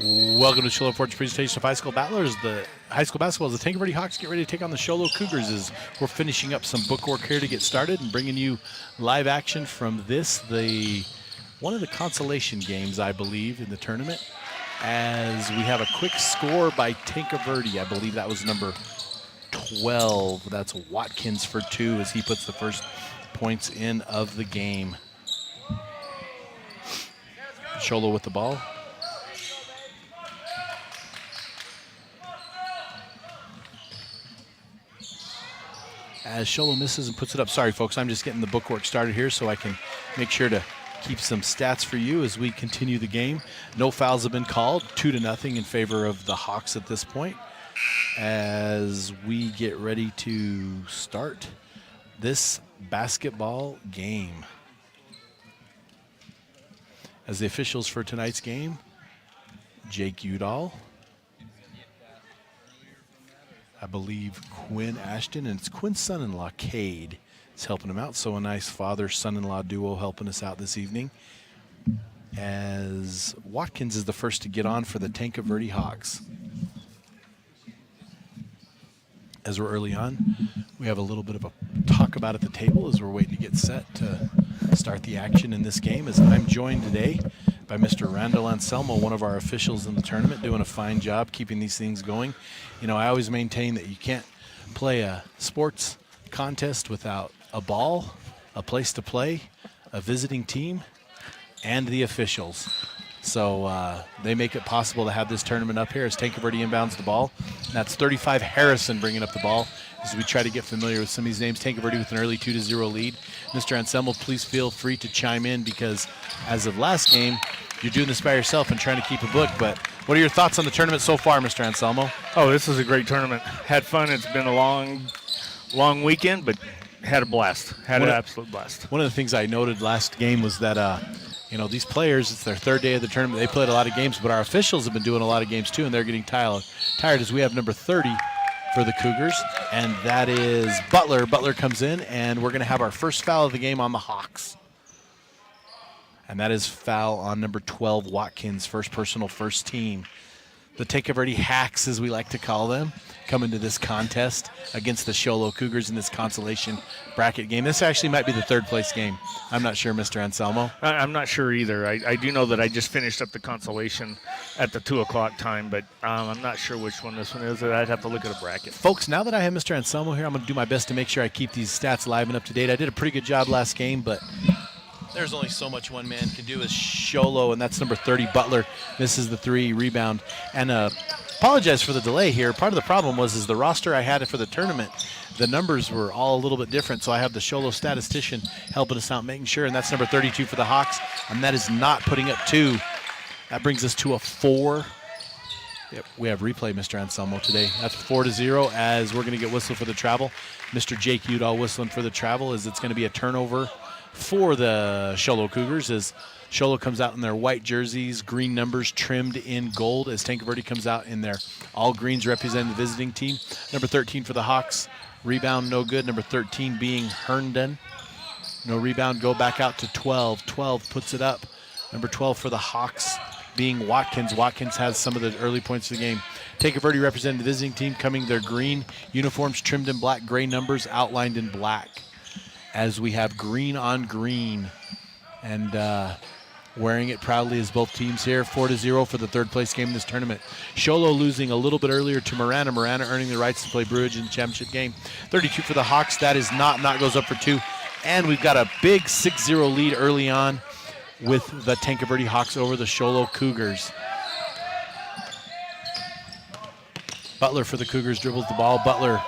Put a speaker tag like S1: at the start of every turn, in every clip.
S1: Welcome to Show Forge presentation of high school battlers. The high school basketball as the Tanque Verde Hawks get ready to take on the Show Cougars as we're finishing up some bookwork here to get started and bringing you live action from one of the consolation games, I believe, in the tournament. As we have a quick score by Tanque Verde. I believe that was number 12. That's Watkins for 2 as he puts the first points in of the game. Sholo with the ball. As Sholo misses and puts it up. Sorry, folks, I'm just getting the bookwork started here so I can make sure to keep some stats for you as we continue the game. No fouls have been called, 2-0 in favor of the Hawks at this point as we get ready to start this basketball game. As the officials for tonight's game, Jake Udall, I believe Quinn Ashton, and it's Quinn's son-in-law, Cade, is helping him out. So a nice father-son-in-law duo helping us out this evening. As Watkins is the first to get on for the Tanque Verde Hawks. As we're early on, we have a little bit of a talk about at the table as we're waiting to get set to start the action in this game. As I'm joined today by Mr. Randall Anselmo, one of our officials in the tournament, doing a fine job keeping these things going. You know, I always maintain that you can't play a sports contest without a ball, a place to play, a visiting team, and the officials. So they make it possible to have this tournament up here as Tanque Verde inbounds the ball. And that's 35 Harrison bringing up the ball as we try to get familiar with some of these names. Tanque Verde with an early 2-0 lead. Mr. Anselmo, please feel free to chime in because as of last game, you're doing this by yourself and trying to keep a book. But what are your thoughts on the tournament so far, Mr. Anselmo?
S2: Oh, this is a great tournament. Had fun. It's been a long weekend, but had a blast. Had an absolute blast.
S1: One of the things I noted last game was that you know, these players, it's their third day of the tournament. They played a lot of games, but our officials have been doing a lot of games too, and they're getting tired as we have number 30 for the Cougars, and that is Butler. Butler comes in, and we're going to have our first foul of the game on the Hawks. And that is foul on number 12, Watkins, first personal, first team. The Tanque Verde Hacks, as we like to call them, come into this contest against the Show Cougars in this consolation bracket game. This actually might be the third place game. I'm not sure, Mr. Anselmo.
S2: I'm not sure either. I do know that I just finished up the consolation at the 2 o'clock time, but I'm not sure which one this one is. I'd have to look at a bracket.
S1: Folks, now that I have Mr. Anselmo here, I'm going to do my best to make sure I keep these stats live and up to date. I did a pretty good job last game, but there's only so much one man can do as Sholo, and that's number 30, Butler, misses the 3 rebound. And apologize for the delay here. Part of the problem was the roster I had for the tournament, the numbers were all a little bit different, so I have the Sholo statistician helping us out, making sure, and that's number 32 for the Hawks, and that is not putting up 2. That brings us to a 4. Yep, we have replay, Mr. Anselmo, today. That's 4-0 as we're going to get whistled for the travel. Mr. Jake Udall whistling for the travel as it's going to be a turnover for the Show Cougars as Sholo comes out in their white jerseys, green numbers trimmed in gold as Tanque Verde comes out in their all greens representing the visiting team. Number 13 for the Hawks, rebound no good. Number 13 being Herndon. No rebound, go back out to 12. 12 puts it up. Number 12 for the Hawks being Watkins. Watkins has some of the early points of the game. Tanque Verde representing the visiting team, coming their green uniforms trimmed in black, gray numbers outlined in black. As we have green on green and wearing it proudly as both teams here. 4-0 for the third place game in this tournament. Sholo losing a little bit earlier to Marana. Marana earning the rights to play Brewage in the championship game. 32 for the Hawks. That is not goes up for 2. And we've got a big 6-0 lead early on with the Tanque Verde Hawks over the Sholo Cougars. Butler for the Cougars dribbles the ball. Butler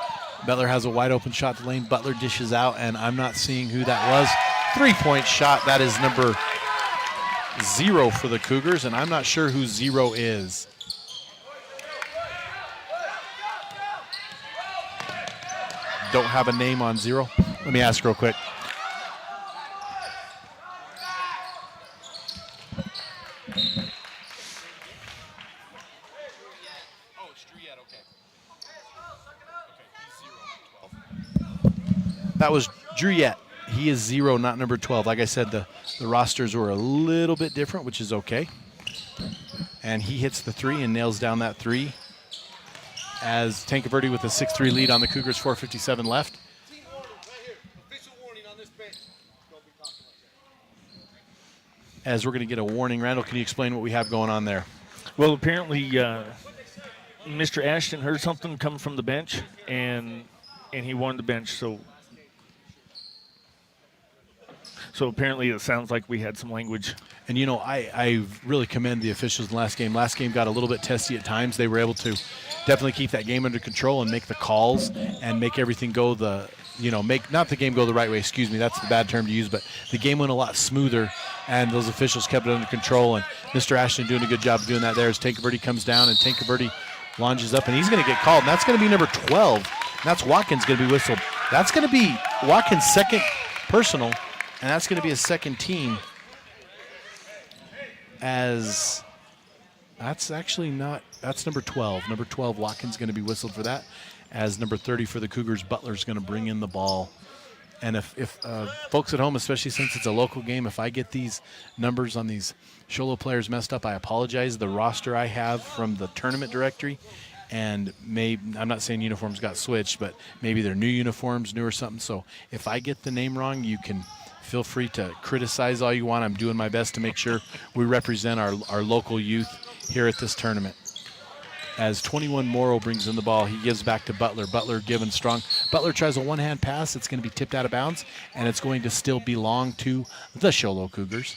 S1: has a wide open shot to lane. Butler dishes out, and I'm not seeing who that was. 3-point shot. That is number 0 for the Cougars, and I'm not sure who 0 is. Don't have a name on 0. Let me ask real quick. That was Druyette. He is 0, not number 12. Like I said, the rosters were a little bit different, which is okay. And he hits the three and nails down that three. As Tanque Verde with a 6-3 lead on the Cougars, 4:57 left. As we're going to get a warning. Randall, can you explain what we have going on there?
S2: Well, apparently Mr. Ashton heard something come from the bench, and he warned the bench. So apparently it sounds like we had some language.
S1: And, you know, I really commend the officials in the last game. Last game got a little bit testy at times. They were able to definitely keep that game under control and make the calls and make everything go not the game go the right way, excuse me, that's the bad term to use, but the game went a lot smoother, and those officials kept it under control, and Mr. Ashton doing a good job of doing that there as Tanque Verde comes down, and Tanque Verde launches up, and he's going to get called, and that's going to be number 12, and that's Watkins going to be whistled. That's going to be Watkins' second personal, and that's going to be his second team, as that's actually not, that's number 12. Number 12, Watkins going to be whistled for that, as number 30 for the Cougars, Butler's going to bring in the ball. And if folks at home, especially since it's a local game, if I get these numbers on these Sholo players messed up, I apologize. The roster I have from the tournament directory, and I'm not saying uniforms got switched, but maybe they're new uniforms, new or something. So if I get the name wrong, you can feel free to criticize all you want. I'm doing my best to make sure we represent our local youth here at this tournament. As 21 Morrow brings in the ball, he gives back to Butler. Butler given strong. Butler tries a one-hand pass. It's going to be tipped out of bounds, and it's going to still belong to the Sholo Cougars.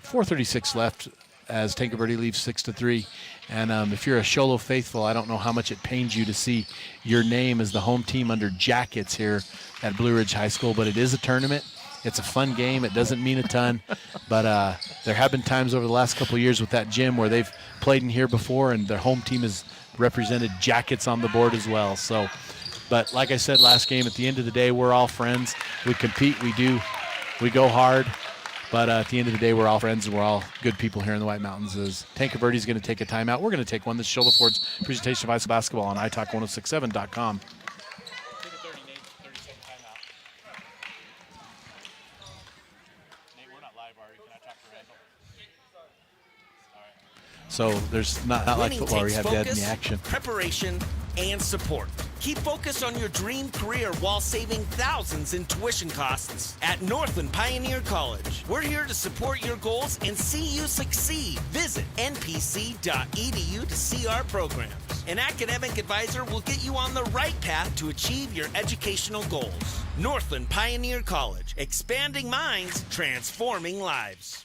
S1: 4:36 left as Tanque Verde leaves 6-3. And if you're a Sholo faithful, I don't know how much it pains you to see your name as the home team under jackets here at Blue Ridge High School, but it is a tournament. It's a fun game. It doesn't mean a ton, but there have been times over the last couple of years with that gym where they've played in here before, and their home team has represented jackets on the board as well. So, but like I said last game, at the end of the day, we're all friends. We compete. We go hard. But at the end of the day, we're all friends, and we're all good people here in the White Mountains. As Tanque Verde is going to take a timeout. We're going to take one. This is Sholo Ford's presentation of high school basketball on italk1067.com. So there's not like football where you have dead in the action.
S3: Preparation, and support. Keep focused on your dream career while saving thousands in tuition costs at Northland Pioneer College. We're here to support your goals and see you succeed. Visit npc.edu to see our programs. An academic advisor will get you on the right path to achieve your educational goals. Northland Pioneer College, expanding minds, transforming lives.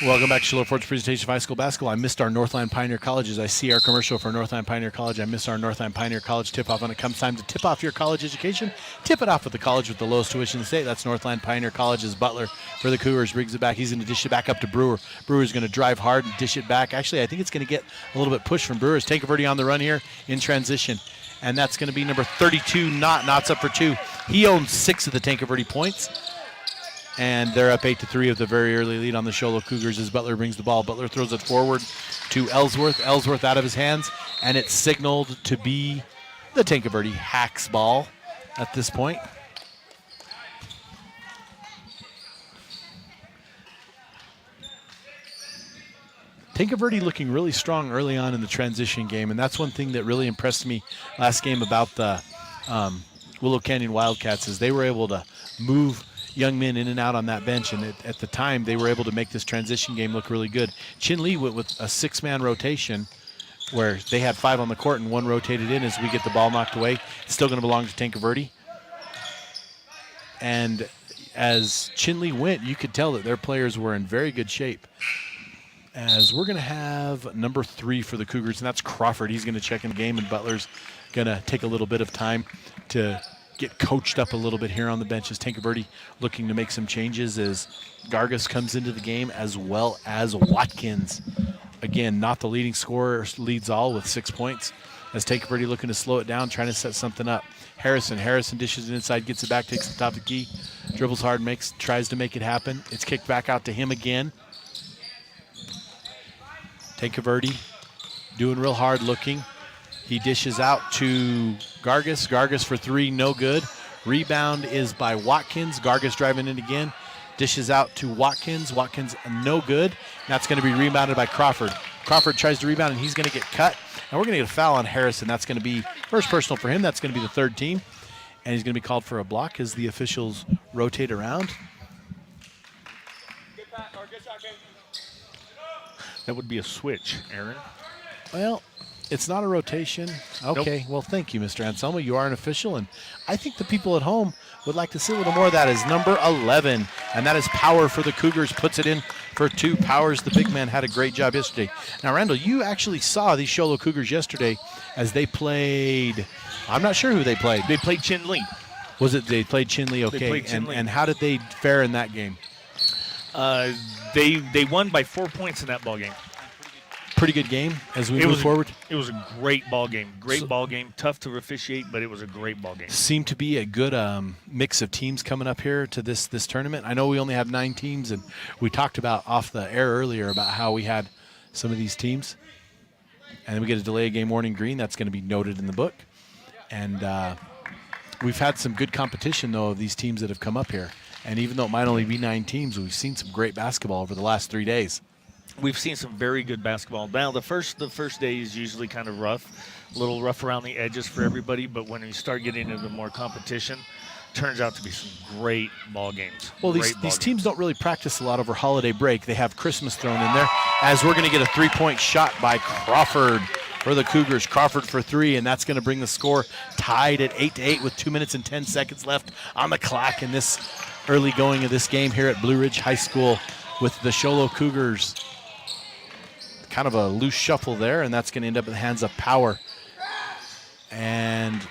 S1: Welcome back to Sholo Ford's presentation of high school basketball. I missed our Northland Pioneer College. As I see our commercial for Northland Pioneer College, I missed our Northland Pioneer College tip-off. When it comes time to tip off your college education, tip it off with the college with the lowest tuition in the state. That's Northland Pioneer College's Butler for the Cougars. Brings it back. He's going to dish it back up to Brewer. Brewer's going to drive hard and dish it back. Actually, I think it's going to get a little bit push from Brewers. Tanque Verde on the run here in transition. And that's going to be number 32, Knott's up for two. He owns 6 of the Tanque Verde points. And they're up 8-3 of the very early lead on the Sholo Cougars as Butler brings the ball. Butler throws it forward to Ellsworth. Ellsworth out of his hands, and it's signaled to be the Tanque Verde Hacks ball at this point. Tanque Verde looking really strong early on in the transition game, and that's one thing that really impressed me last game about the Willow Canyon Wildcats is they were able to move young men in and out on that bench, and at the time they were able to make this transition game look really good. Chin Lee went with a 6-man rotation where they had 5 on the court and 1 rotated in as we get the ball knocked away. It's still going to belong to Tanque Verde. And as Chin Lee went, you could tell that their players were in very good shape. As we're going to have number 3 for the Cougars, and that's Crawford. He's going to check in the game, and Butler's going to take a little bit of time to get coached up a little bit here on the bench as Tanque Verde looking to make some changes as Gargas comes into the game, as well as Watkins. Again, not the leading scorer, leads all with 6 points. As Tanque Verde looking to slow it down, trying to set something up. Harrison dishes it inside, gets it back, takes the top of the key, dribbles hard, tries to make it happen. It's kicked back out to him again. Tanque Verde doing real hard looking. He dishes out to Gargas. Gargas for 3, no good. Rebound is by Watkins. Gargas driving in again. Dishes out to Watkins. Watkins, no good. That's going to be rebounded by Crawford. Crawford tries to rebound, and he's going to get cut. And we're going to get a foul on Harrison. That's going to be first personal for him. That's going to be the third team. And he's going to be called for a block as the officials rotate around.
S2: That would be a switch, Aaron.
S1: Well, it's not a rotation. Okay,
S2: Nope.
S1: well, thank you, Mr. Anselmo. You are an official, and I think the people at home would like to see a little more of that. Is number 11, and that is Power for the Cougars. Puts it in for 2. Powers, the big man, had a great job yesterday. Now, Randall, you actually saw these Show Low Cougars yesterday as they played. I'm not sure who they played.
S2: They played Chin Lee.
S1: Was it they played Chinley? Okay,
S2: They played Chinley.
S1: And how did they fare in that game?
S2: They won by 4 points in that ball game.
S1: Pretty good game as we move forward.
S2: It was a great ball game. Ball game. Tough to officiate, but it was a great ball game.
S1: Seemed to be a good mix of teams coming up here to this tournament. I know we only have 9 teams, and we talked about off the air earlier about how we had some of these teams. And then we get a delay of game warning green. That's going to be noted in the book. And we've had some good competition, though, of these teams that have come up here. And even though it might only be 9 teams, we've seen some great basketball over the last 3 days.
S2: We've seen some very good basketball. Now, the first day is usually kind of rough, a little rough around the edges for everybody, but when you start getting into more competition, turns out to be some great ball games.
S1: Well, these teams don't really practice a lot over holiday break. They have Christmas thrown in there, as we're going to get a 3-point shot by Crawford for the Cougars. Crawford for 3, and that's going to bring the score tied at 8-8 with 2 minutes and 10 seconds left on the clock in this early going of this game here at Blue Ridge High School with the Show Low Cougars. Kind of a loose shuffle there, and that's going to end up in the hands of Power. And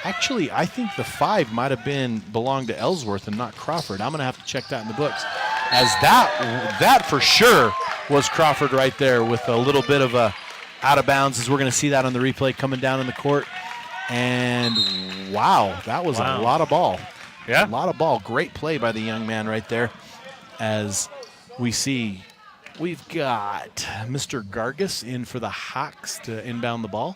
S1: actually, I think the 5 might have belonged to Ellsworth and not Crawford. I'm going to have to check that in the books, as that for sure was Crawford right there with a little bit of a out of bounds, as we're going to see that on the replay coming down in the court. And wow, that was a lot of ball.
S2: Yeah,
S1: a lot of ball. Great play by the young man right there, as we see. We've got Mr. Gargus in for the Hawks to inbound the ball.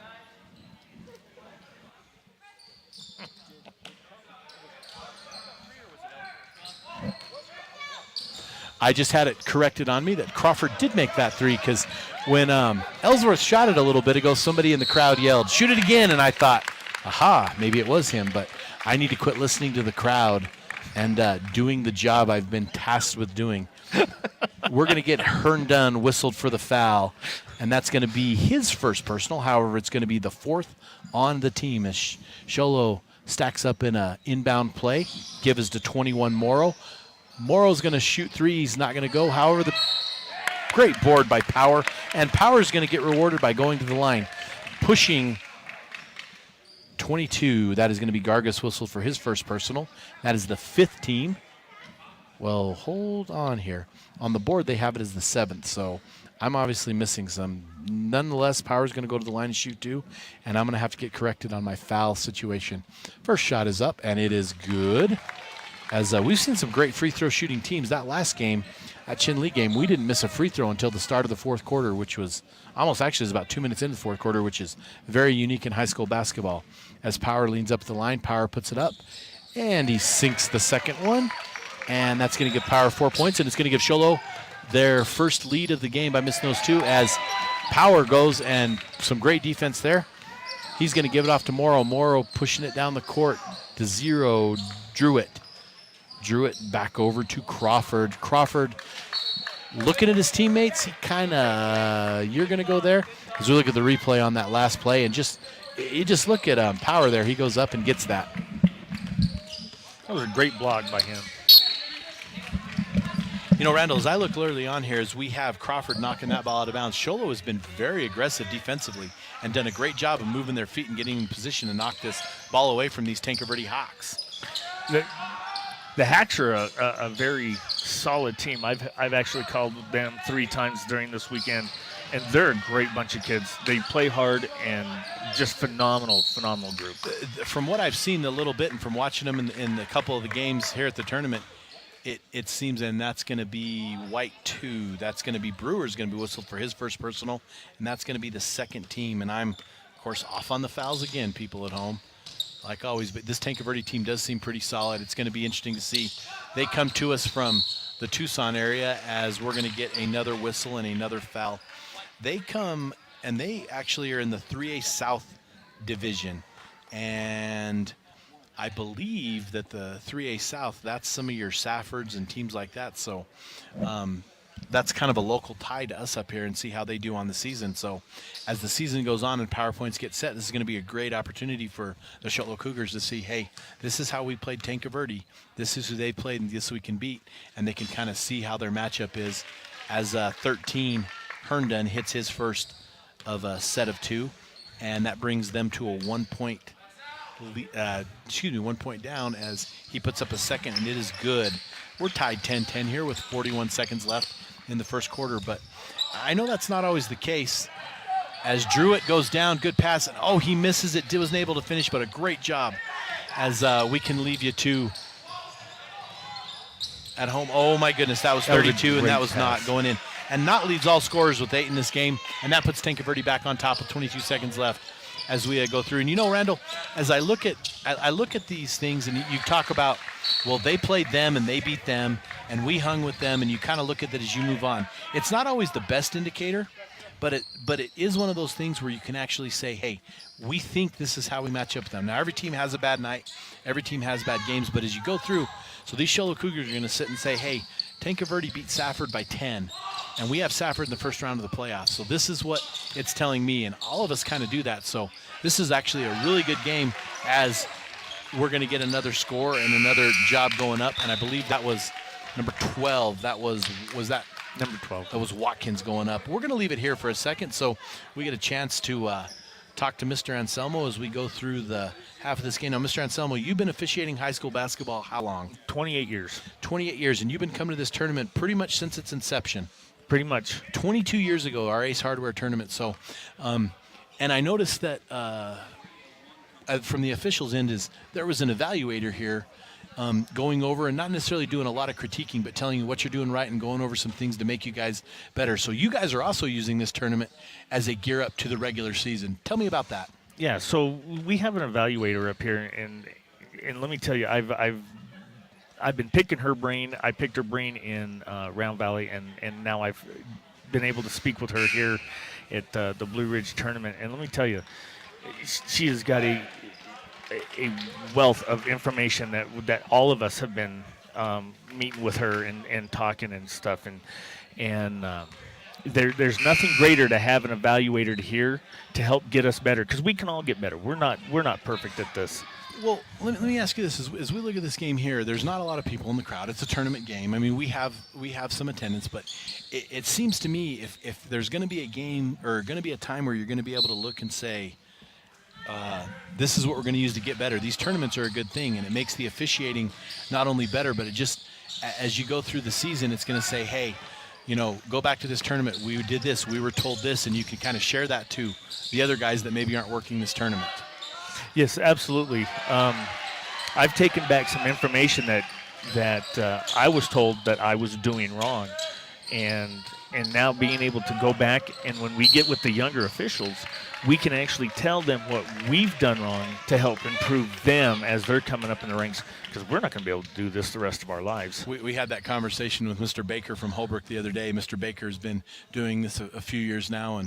S1: I just had it corrected on me that Crawford did make that 3, because when Ellsworth shot it a little bit ago, somebody in the crowd yelled, "Shoot it again," and I thought, aha, maybe it was him, but I need to quit listening to the crowd and doing the job I've been tasked with doing. We're going to get Herndon whistled for the foul, and that's going to be his first personal. However, it's going to be the 4th on the team as Show Low stacks up in an inbound play. Give is to 21 Morrow. Morrow's going to shoot 3. He's not going to go. However, the great board by Power, and Power's going to get rewarded by going to the line. Pushing 22, that is going to be Gargus whistled for his first personal. That is the 5th team. Well, hold on here. On the board, they have it as the 7th, so I'm obviously missing some. Nonetheless, Power's going to go to the line and shoot 2, and I'm going to have to get corrected on my foul situation. First shot is up, and it is good. As we've seen some great free throw shooting teams. That last game, that Chin Lee game, we didn't miss a free throw until the start of the 4th quarter, which was almost actually about 2 minutes into the 4th quarter, which is very unique in high school basketball. As Power leans up the line, Power puts it up, and he sinks the second one. And that's going to give Power 4 points, and it's going to give Show Low their first lead of the game by missing those 2, as Power goes, and some great defense there. He's going to give it off to Morrow. Morrow pushing it down the court to 0. Drew it back over to Crawford. Crawford looking at his teammates. He kind of, you're going to go there. As we look at the replay on that last play, and you just look at Power there. He goes up and gets that.
S2: That was a great block by him.
S1: You know, Randall, as I look early on here, as we have Crawford knocking that ball out of bounds, Show Low has been very aggressive defensively and done a great job of moving their feet and getting in position to knock this ball away from these Tanque Verde Hawks.
S2: The Hawks are a very solid team. I've actually called them 3 times during this weekend, and they're a great bunch of kids. They play hard and just phenomenal group.
S1: From what I've seen a little bit and from watching them in a couple of the games here at the tournament, it seems, and that's going to be White 2. That's going to be Brewer's going to be whistled for his first personal, and that's going to be the 2nd team. And I'm, of course, off on the fouls again, people at home, like always. But this Tanque Verde team does seem pretty solid. It's going to be interesting to see. They come to us from the Tucson area, as we're going to get another whistle and another foul. They come, and they actually are in the 3A South division, and I believe that the 3A South, that's some of your Saffords and teams like that. So that's kind of a local tie to us up here, and see how they do on the season. So as the season goes on and PowerPoints get set, this is going to be a great opportunity for the Shoalo Cougars to see, hey, this is how we played Tanque Verde. This is who they played, and this we can beat. And they can kind of see how their matchup is as 13 Herndon hits his first of a set of 2, and that brings them to a 1 point 1 point down as he puts up a second, and it is good. We're tied 10-10 here with 41 seconds left in the first quarter, but I know that's not always the case. As Druitt goes down, good pass, and oh, he misses it. Wasn't able to finish, but a great job as we can leave you two at home. Oh my goodness, that was 32, and that was not going in. And Knott leads all scorers with 8 in this game, and that puts Tanque Verde back on top with 22 seconds left as we go through. And you know, Randall, as I look at these things, and you talk about, well, they played them and they beat them, and we hung with them, and you kind of look at that as you move on. It's not always the best indicator, but it is one of those things where you can actually say, hey, we think this is how we match up with them. Now, every team has a bad night, every team has bad games, but as you go through, so these Shoalo Cougars are going to sit and say, hey, Tanque Verde beat Safford by 10, and we have Safford in the first round of the playoffs. So this is what it's telling me, and all of us kind of do that. So this is actually a really good game, as we're going to get another score and another job going up, and I believe that was number 12. That was that
S2: number 12.
S1: That was Watkins going up. We're going to leave it here for a second so we get a chance to talk to Mr. Anselmo as we go through the half of this game. Now, Mr. Anselmo, you've been officiating high school basketball how long?
S2: 28 years.
S1: 28 years, and you've been coming to this tournament pretty much since its inception.
S2: Pretty much.
S1: 22 years ago, our Ace Hardware tournament. So, and I noticed that from the officials' end is there was an evaluator here going over and not necessarily doing a lot of critiquing, but telling you what you're doing right and going over some things to make you guys better. So you guys are also using this tournament as a gear up to the regular season. Tell me about that.
S2: Yeah, so we have an evaluator up here, and let me tell you, I've been picking her brain. I picked her brain in Round Valley, and now I've been able to speak with her here at the Blue Ridge tournament. And let me tell you, she has got a wealth of information that all of us have been meeting with her and talking and stuff. And there's nothing greater to have an evaluator to hear to help get us better, because we can all get better. We're not perfect at this.
S1: Well, let me ask you this: as we look at this game here, there's not a lot of people in the crowd. It's a tournament game. I mean, we have some attendance, but it seems to me if there's going to be a game or going to be a time where you're going to be able to look and say, this is what we're going to use to get better. These tournaments are a good thing, and it makes the officiating not only better, but it just, as you go through the season, it's going to say, hey, you know, go back to this tournament. We did this. We were told this, and you can kind of share that to the other guys that maybe aren't working this tournament.
S2: Yes, absolutely. I've taken back some information that I was told that I was doing wrong, and now being able to go back, and when we get with the younger officials, we can actually tell them what we've done wrong to help improve them as they're coming up in the ranks, because we're not going to be able to do this the rest of our lives.
S1: We had that conversation with Mr. Baker from Holbrook the other day. Mr. Baker has been doing this a few years now,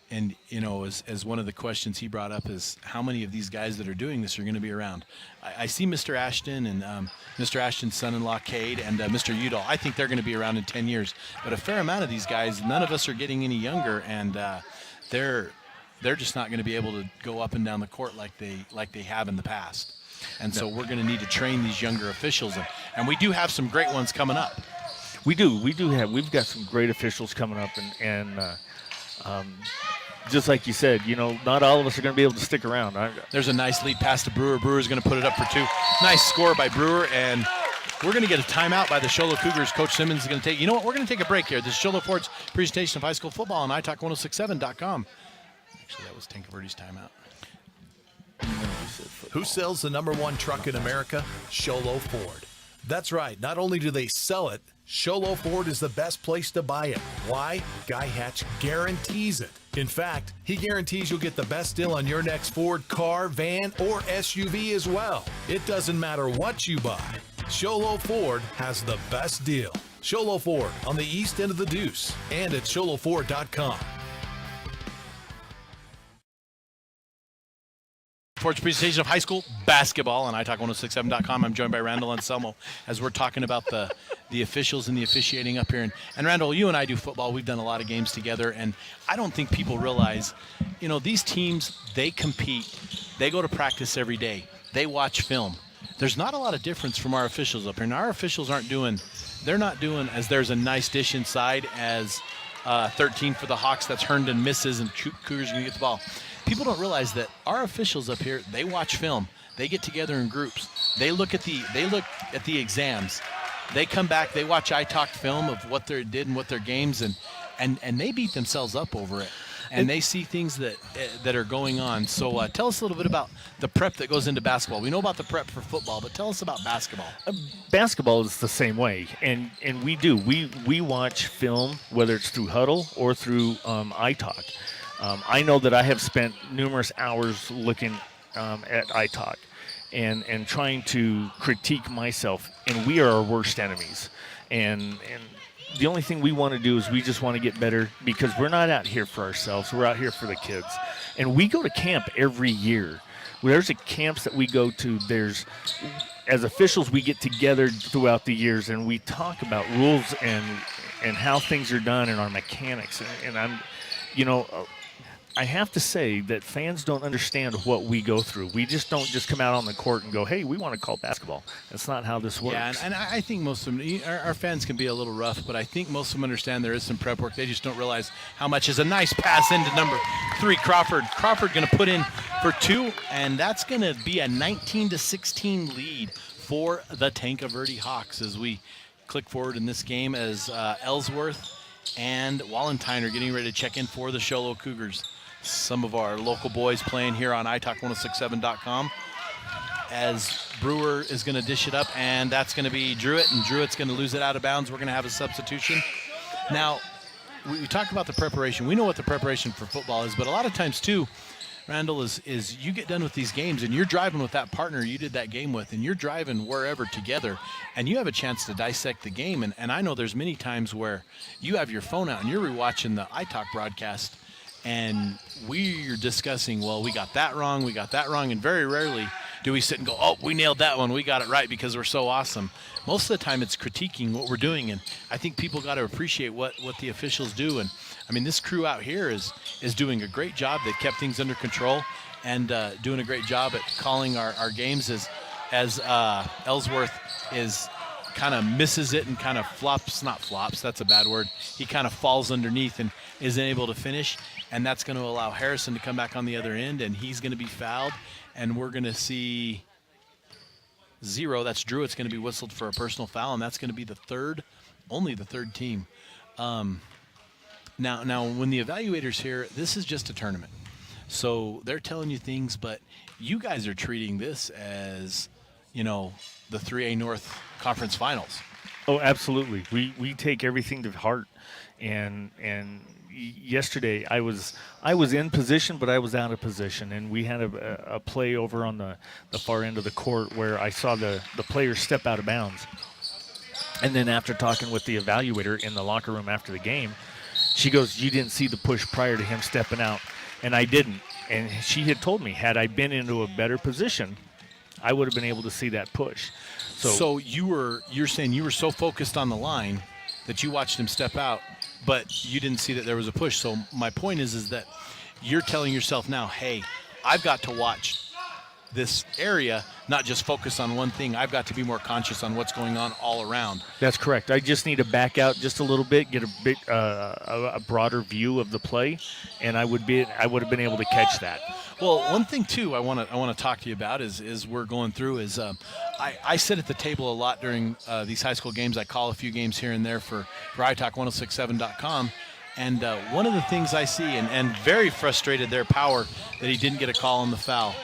S1: and you know, as one of the questions he brought up is how many of these guys that are doing this are going to be around. I see Mr. Ashton and Mr. Ashton's son-in-law, Cade, and Mr. Udall. I think they're going to be around in 10 years. But a fair amount of these guys, none of us are getting any younger, and they're just not going to be able to go up and down the court like they have in the past. And so we're going to need to train these younger officials, and we do have some great ones coming up.
S2: We've got some great officials coming up, and just like you said, you know, not all of us are going to be able to stick around.
S1: There's a nice lead pass to Brewer. Brewer's going to put it up for 2. Nice score by Brewer, and we're going to get a timeout by the Shoalo Cougars. Coach Simmons is going to take. You know what? We're going to take a break here. This is Shoalo Ford's presentation of high school football on iTalk1067.com. Actually, that was Tanque Verde's timeout.
S4: Who sells the #1 truck in America? Shoalo Ford. That's right. Not only do they sell it, Shoalo Ford is the best place to buy it. Why? Guy Hatch guarantees it. In fact, he guarantees you'll get the best deal on your next Ford car, van, or SUV as well. It doesn't matter what you buy. Shoalo Ford has the best deal. Sholo Ford on the east end of the Deuce and at sholoford.com.
S1: Sports presentation of high school basketball on italk1067.com. I'm joined by Randall Anselmo as we're talking about the officials and the officiating up here. And Randall, you and I do football. We've done a lot of games together, and I don't think people realize, these teams, they compete. They go to practice every day. They watch film. There's not a lot of difference from our officials up here. And our officials they're not doing as there's a nice dish inside as 13 for the Hawks. That's Herndon misses, and Cougars going to get the ball. People don't realize that our officials up here, they watch film. They get together in groups. They look at the exams. They come back, they watch iTalk film of what they did and what their games, and they beat themselves up over it. And they see things that are going on. So tell us a little bit about the prep that goes into basketball. We know about the prep for football, but tell us about basketball.
S2: Basketball is the same way, and we do. We watch film, whether it's through Huddle or through iTalk. I know that I have spent numerous hours looking at iTalk and trying to critique myself, and we are our worst enemies. And the only thing we want to do is we just want to get better, because we're not out here for ourselves. We're out here for the kids. And we go to camp every year. There's camps that we go to. As officials, we get together throughout the years and we talk about rules and how things are done and our mechanics. And I have to say that fans don't understand what we go through. We just don't just come out on the court and go, hey, we want to call basketball. That's not how this works.
S1: Yeah, and I think most of them, our fans can be a little rough, but I think most of them understand there is some prep work. They just don't realize how much is a nice pass into number 3, Crawford. Crawford going to put in for 2, and that's going to be a 19-16 lead for the Tanque Verde Hawks as we click forward in this game as Ellsworth and Wallentine are getting ready to check in for the Sholo Cougars. Some of our local boys playing here on italk1067.com as Brewer is going to dish it up, and that's going to be Druitt, and Druitt's going to lose it out of bounds. We're going to have a substitution. Now, we talk about the preparation. We know what the preparation for football is, but a lot of times, too, Randall, is you get done with these games, and you're driving with that partner you did that game with, and you're driving wherever together, and you have a chance to dissect the game. And I know there's many times where you have your phone out, and you're rewatching the iTalk broadcast, and we're discussing, well, we got that wrong, and very rarely do we sit and go, oh, we nailed that one, we got it right because we're so awesome. Most of the time it's critiquing what we're doing, and I think people got to appreciate what the officials do. And, I mean, this crew out here is doing a great job. They've kept things under control and doing a great job at calling our games as Ellsworth is kind of misses it and kind of flops, that's a bad word. He kind of falls underneath and isn't able to finish. And that's going to allow Harrison to come back on the other end, and he's going to be fouled. And we're going to see 0. That's Drew. It's going to be whistled for a personal foul, and that's going to be only the third team. Now, when the evaluators here, this is just a tournament. So they're telling you things, but you guys are treating this as, the 3A North Conference Finals.
S2: Oh, absolutely. We take everything to heart, and yesterday I was in position, but I was out of position, and we had a play over on the far end of the court where I saw the player step out of bounds. And then after talking with the evaluator in the locker room after the game, she goes, you didn't see the push prior to him stepping out. And I didn't. And she had told me, had I been into a better position, I would have been able to see that push.
S1: So you're saying you were so focused on the line that you watched him step out, but you didn't see that there was a push. So my point is that you're telling yourself now, hey, I've got to watch this area, not just focus on one thing. I've got to be more conscious on what's going on all around.
S2: That's correct. I just need to back out just a little bit, get a broader view of the play, and I would have been able to catch that.
S1: Well, one thing too I want to talk to you about is we're going through is I sit at the table a lot during these high school games. I call a few games here and there for italk1067.com. And one of the things I see, and very frustrated their power that he didn't get a call on the foul,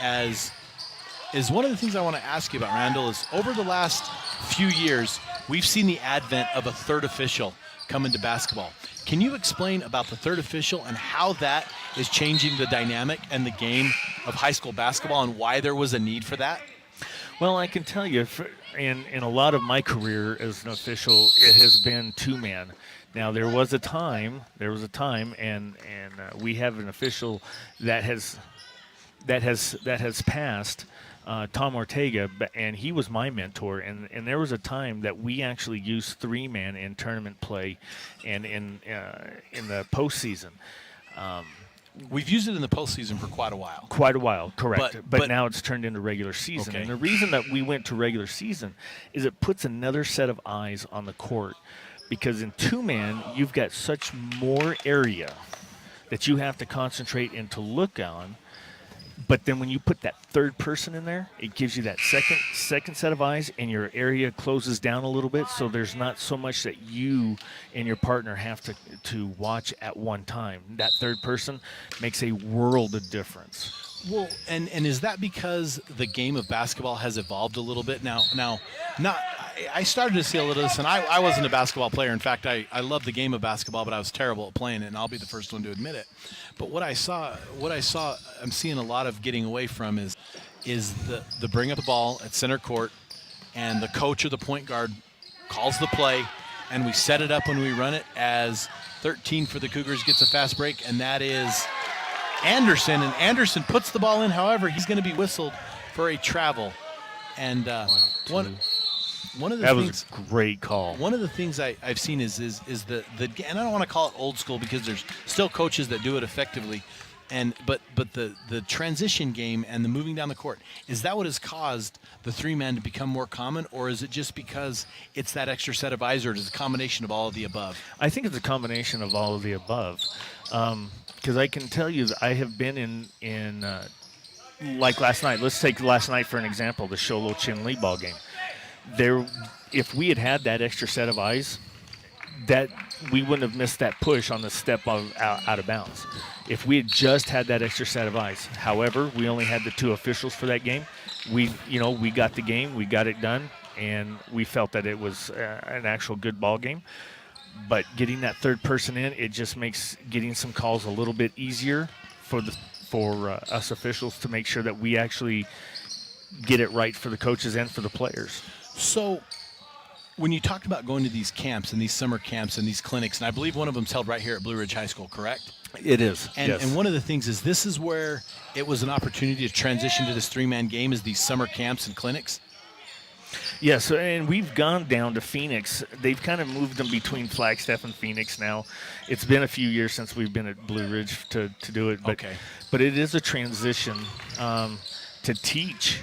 S1: is one of the things I want to ask you about, Randall, is over the last few years, we've seen the advent of a third official come into basketball. Can you explain about the third official and how that is changing the dynamic and the game of high school basketball and why there was a need for that?
S2: Well, I can tell you, in a lot of my career as an official, it has been two-man. Now there was a time, and we have an official that has passed, Tom Ortega, and he was my mentor. And there was a time that we actually used three-man in tournament play, and in the postseason.
S1: We've used it in the postseason for quite a while.
S2: Quite a while, correct.
S1: But
S2: Now it's turned into regular season.
S1: Okay.
S2: And the reason that we went to regular season is it puts another set of eyes on the court. Because in two-man, you've got such more area that you have to concentrate and to look on. But then when you put that third person in there, it gives you that second set of eyes, and your area closes down a little bit, so there's not so much that you and your partner have to watch at one time. That third person makes a world of difference.
S1: Well, and is that because the game of basketball has evolved a little bit now? I started to see a little of this, and I wasn't a basketball player. In fact, I loved the game of basketball, but I was terrible at playing it, and I'll be the first one to admit it. But what I saw, I'm seeing a lot of getting away from is the bring up the ball at center court, and the coach or the point guard calls the play, and we set it up when we run it as 13 for the Cougars gets a fast break, and that is Anderson, and Anderson puts the ball in. However, he's going to be whistled for a travel. And one of the
S2: that
S1: things,
S2: was a great call.
S1: One of the things I've seen is the and I don't want to call it old school because there's still coaches that do it effectively, but the transition game and the moving down the court, is that what has caused the three-man to become more common, or is it just because it's that extra set of eyes, or is it a combination of all of the above?
S2: I think it's a combination of all of the above. Because I can tell you that I have been in like last night. Let's take last night for an example, the Sholo Chin Lee ball game. If we had that extra set of eyes, that we wouldn't have missed that push on the step out of bounds. If we had just had that extra set of eyes. However, we only had the two officials for that game. We got the game, we got it done, and we felt that it was an actual good ball game. But getting that third person in, it just makes getting some calls a little bit easier for us officials to make sure that we actually get it right for the coaches and for the players.
S1: So when you talked about going to these camps and these summer camps and these clinics, and I believe one of them's held right here at Blue Ridge High School, correct?
S2: It is.
S1: And,
S2: yes.
S1: and one of the things is this is where it was an opportunity to transition to this three-man game, is these summer camps and clinics?
S2: Yes, and we've gone down to Phoenix. They've kind of moved them between Flagstaff and Phoenix now. It's been a few years since we've been at Blue Ridge to do it. But,
S1: okay.
S2: But it is a transition to teach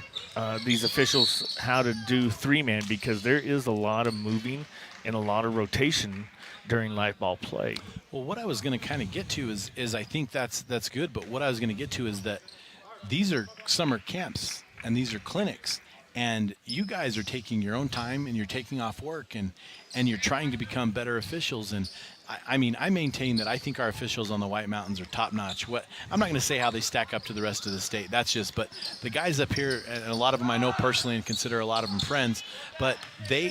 S2: these officials how to do three-man, because there is a lot of moving and a lot of rotation during live ball play.
S1: Well, what I was going to kind of get to is I think that's good, but what I was going to get to is that these are summer camps and these are clinics. And you guys are taking your own time, and you're taking off work, and you're trying to become better officials. And I maintain that I think our officials on the White Mountains are top notch. I'm not going to say how they stack up to the rest of the state. That's just, but the guys up here, and a lot of them I know personally and consider a lot of them friends, but they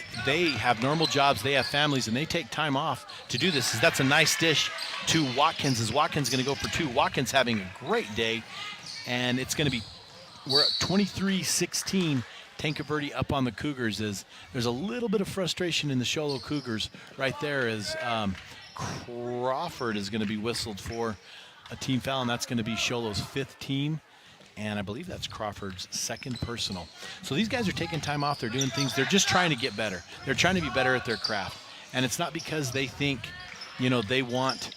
S1: have normal jobs, they have families, and they take time off to do this. That's a nice dish to Watkins. Is Watkins going to go for two? Watkins having a great day, and it's going to be, we're at 23-16. Tanque Verde up on the Cougars. There's a little bit of frustration in the Sholo Cougars right there, as Crawford is going to be whistled for a team foul, and that's going to be Sholo's fifth team, and I believe that's Crawford's second personal. So these guys are taking time off. They're doing things. They're just trying to get better. They're trying to be better at their craft, and it's not because they think, they want.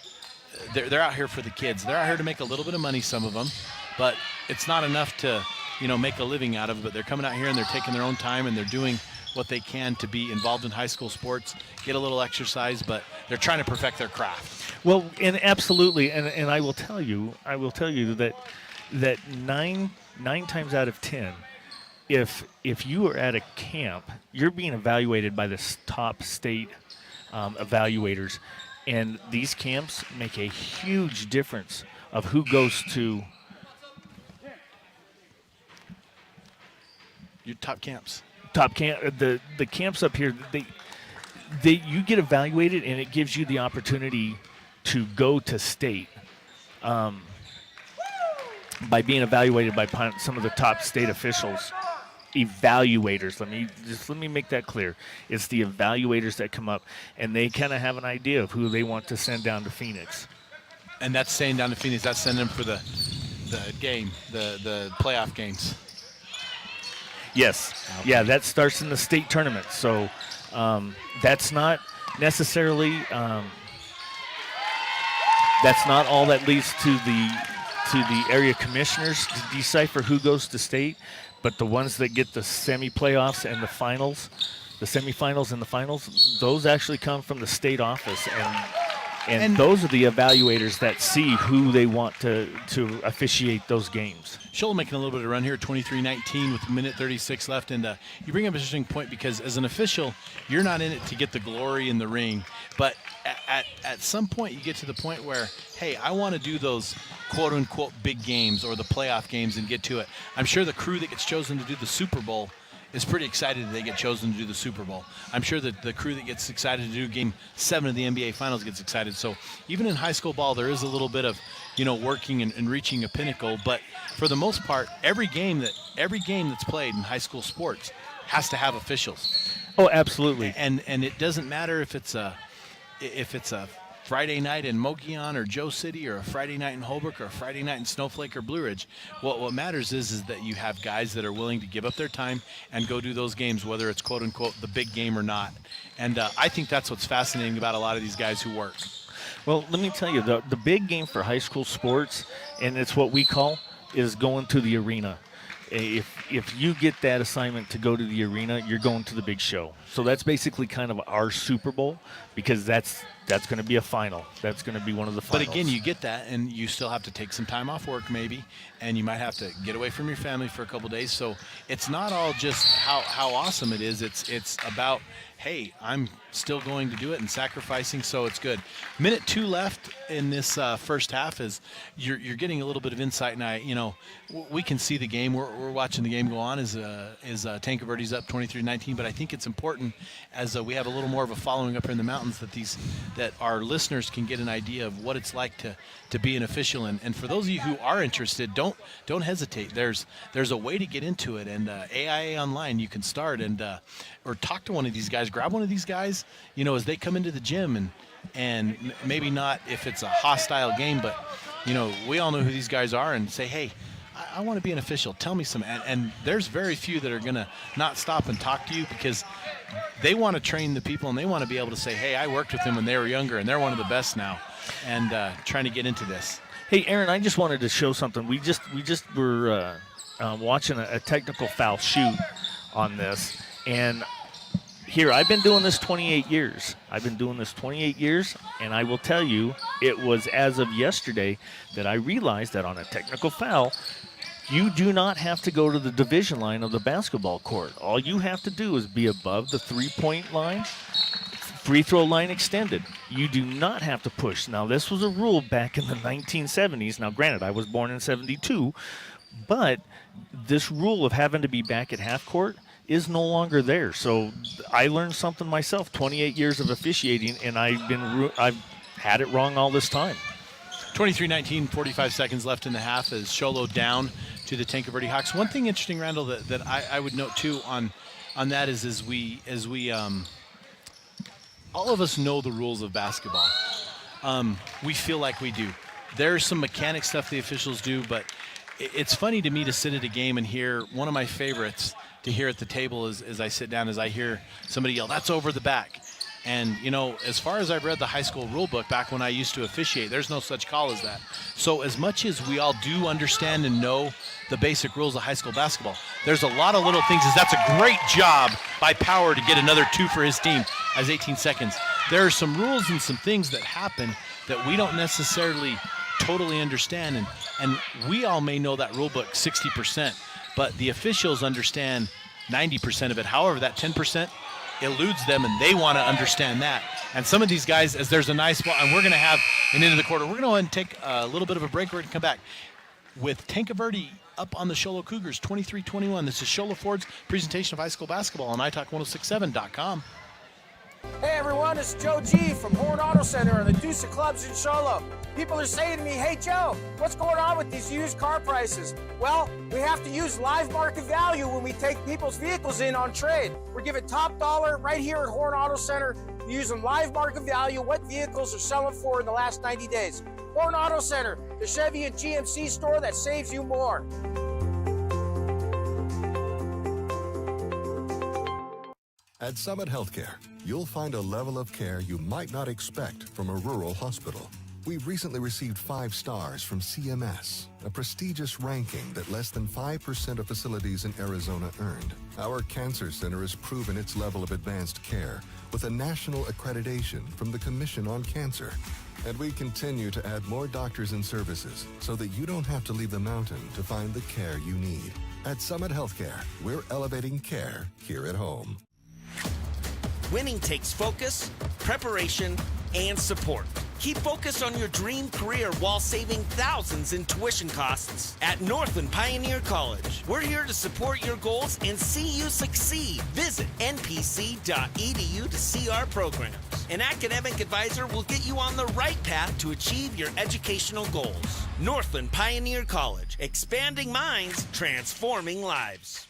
S1: They're out here for the kids. They're out here to make a little bit of money, some of them, but it's not enough to make a living out of it. But they're coming out here and they're taking their own time, and they're doing what they can to be involved in high school sports, get a little exercise, but they're trying to perfect their craft.
S2: Well, and absolutely, and I will tell you that nine times out of 10, if you are at a camp, you're being evaluated by the top state evaluators, and these camps make a huge difference of who goes to
S1: your top camps.
S2: The camps up here, you get evaluated, and it gives you the opportunity to go to state by being evaluated by some of the top state officials. evaluators. Let me make that clear. It's the evaluators that come up, and they kind of have an idea of who they want to send down to Phoenix.
S1: And that's staying down to Phoenix. That's sending them for the game, the playoff games.
S2: Yes.
S1: Okay.
S2: Yeah, that starts in the state tournament. So that's not necessarily that's not all that leads to the area commissioners to decipher who goes to state, but the ones that get the semi-playoffs and the finals, the semifinals and the finals, those actually come from the state office, and those are the evaluators that see who they want to officiate those games.
S1: Shoal making a little bit of a run here, 23-19 with a minute 36 left. And you bring up an interesting point because as an official, you're not in it to get the glory in the ring. But at some point, you get to the point where, hey, I want to do those quote-unquote big games or the playoff games and get to it. I'm sure the crew that gets chosen to do the Super Bowl is pretty excited that they get chosen to do the Super Bowl. I'm sure that the crew that gets excited to do Game 7 of the NBA Finals gets excited. So even in high school ball, there is a little bit of, working and reaching a pinnacle. But for the most part, every game that's played in high school sports has to have officials.
S2: Oh, absolutely.
S1: And it doesn't matter if it's a Friday night in Mogollon or Joe City or a Friday night in Holbrook or a Friday night in Snowflake or Blue Ridge. What matters is that you have guys that are willing to give up their time and go do those games, whether it's quote-unquote the big game or not. And I think that's what's fascinating about a lot of these guys who work.
S2: Well, let me tell you, the big game for high school sports, and it's what we call, is going to the arena. If you get that assignment to go to the arena, you're going to the big show. So that's basically kind of our Super Bowl, because that's going to be a final. That's going to be one of the finals.
S1: But again, you get that, and you still have to take some time off work maybe, and you might have to get away from your family for a couple days. So it's not all just how awesome it is. It's about, hey, I'm still going to do it and sacrificing, so it's good. Minute 2 left in this first half is you're getting a little bit of insight, and we can see the game. We're watching the game go on as Tanque Verde's up 23-19, but I think it's important as we have a little more of a following up here in the mountains that our listeners can get an idea of what it's like to be an official. And for those of you who are interested, don't hesitate. There's a way to get into it, and AIA Online you can start or talk to one of these guys. Grab one of these guys, as they come into the gym and maybe not if it's a hostile game, but we all know who these guys are, and say, hey, I want to be an official. Tell me some. And there's very few that are going to not stop and talk to you because they want to train the people and they want to be able to say, hey, I worked with them when they were younger and they're one of the best now, and trying to get into this.
S2: Hey, Aaron, I just wanted to show something. We just were watching a technical foul shoot on this, and here, I've been doing this 28 years. And I will tell you, it was as of yesterday that I realized that on a technical foul, you do not have to go to the division line of the basketball court. All you have to do is be above the three-point line, free throw line extended. You do not have to push. Now, this was a rule back in the 1970s. Now, granted, I was born in 72, but this rule of having to be back at half court is no longer there. So I learned something myself, 28 years of officiating, and I've had it wrong all this time. 23-19,
S1: 45 seconds left in the half as Sholo down to the Tanque Verde Hawks. One thing interesting, Randall, that I would note too on that is as we all of us know the rules of basketball. We feel like we do. There's some mechanic stuff the officials do, but it's funny to me to sit at a game and hear one of my favorites to hear at the table as I sit down, as I hear somebody yell, "That's over the back." And, as far as I've read the high school rule book back when I used to officiate, there's no such call as that. So as much as we all do understand and know the basic rules of high school basketball, there's a lot of little things. That's a great job by Power to get another 2 for his team as 18 seconds. There are some rules and some things that happen that we don't necessarily totally understand. And we all may know that rule book 60%, but the officials understand 90% of it. However, that 10% eludes them, and they want to understand that. And some of these guys, as there's a nice ball, and we're going to have an end of the quarter. We're going to go ahead and take a little bit of a break. We're going to come back with Tanque Verde up on the Sholo Cougars, 23-21. This is Sholo Ford's presentation of high school basketball on iTalk1067.com.
S5: Hey everyone, it's Joe G from Horn Auto Center and the Deuce of Clubs in Sholo. People are saying to me, hey Joe, what's going on with these used car prices? Well, we have to use live market value when we take people's vehicles in on trade. We're giving top dollar right here at Horn Auto Center, using live market value, what vehicles are selling for in the last 90 days. Horn Auto Center, the Chevy and GMC store that saves you more.
S6: At Summit Healthcare, you'll find a level of care you might not expect from a rural hospital. We've recently received 5 stars from CMS, a prestigious ranking that less than 5% of facilities in Arizona earned. Our cancer center has proven its level of advanced care with a national accreditation from the Commission on Cancer. And we continue to add more doctors and services so that you don't have to leave the mountain to find the care you need. At Summit Healthcare, we're elevating care here at home.
S3: Winning takes focus, preparation, and support. Keep focused on your dream career while saving thousands in tuition costs at Northland Pioneer College. We're here to support your goals and see you succeed. Visit npc.edu to see our programs. An academic advisor will get you on the right path to achieve your educational goals. Northland Pioneer College, expanding minds, transforming lives.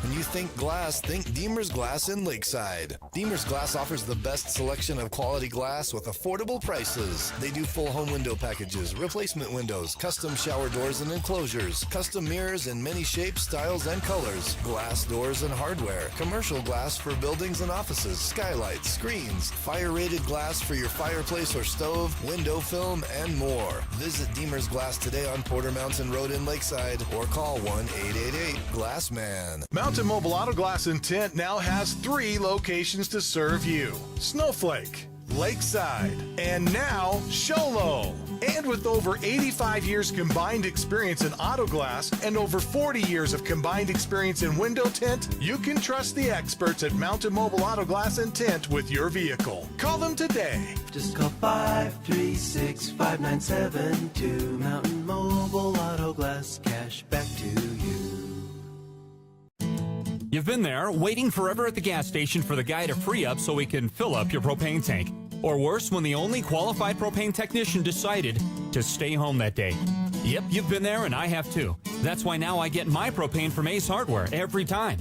S7: When you think glass, think Deemer's Glass in Lakeside. Deemer's Glass offers the best selection of quality glass with affordable prices. They do full home window packages, replacement windows, custom shower doors and enclosures, custom mirrors in many shapes, styles, and colors, glass doors and hardware, commercial glass for buildings and offices, skylights, screens, fire-rated glass for your fireplace or stove, window film, and more. Visit Deemer's Glass today on Porter Mountain Road in Lakeside or call 1-888-GLASSMAN.
S4: Mountain Mobile Auto Glass and Tint now has 3 locations to serve you: Snowflake, Lakeside, and now Sholo. And with over 85 years combined experience in auto glass and over 40 years of combined experience in window tint, you can trust the experts at Mountain Mobile Auto Glass and Tint with your vehicle. Call them today.
S8: Just call 536-5972. Mountain Mobile Auto Glass, cash back to you.
S9: You've been there, waiting forever at the gas station for the guy to free up so he can fill up your propane tank. Or worse, when the only qualified propane technician decided to stay home that day. Yep, you've been there and I have too. That's why now I get my propane from Ace Hardware every time.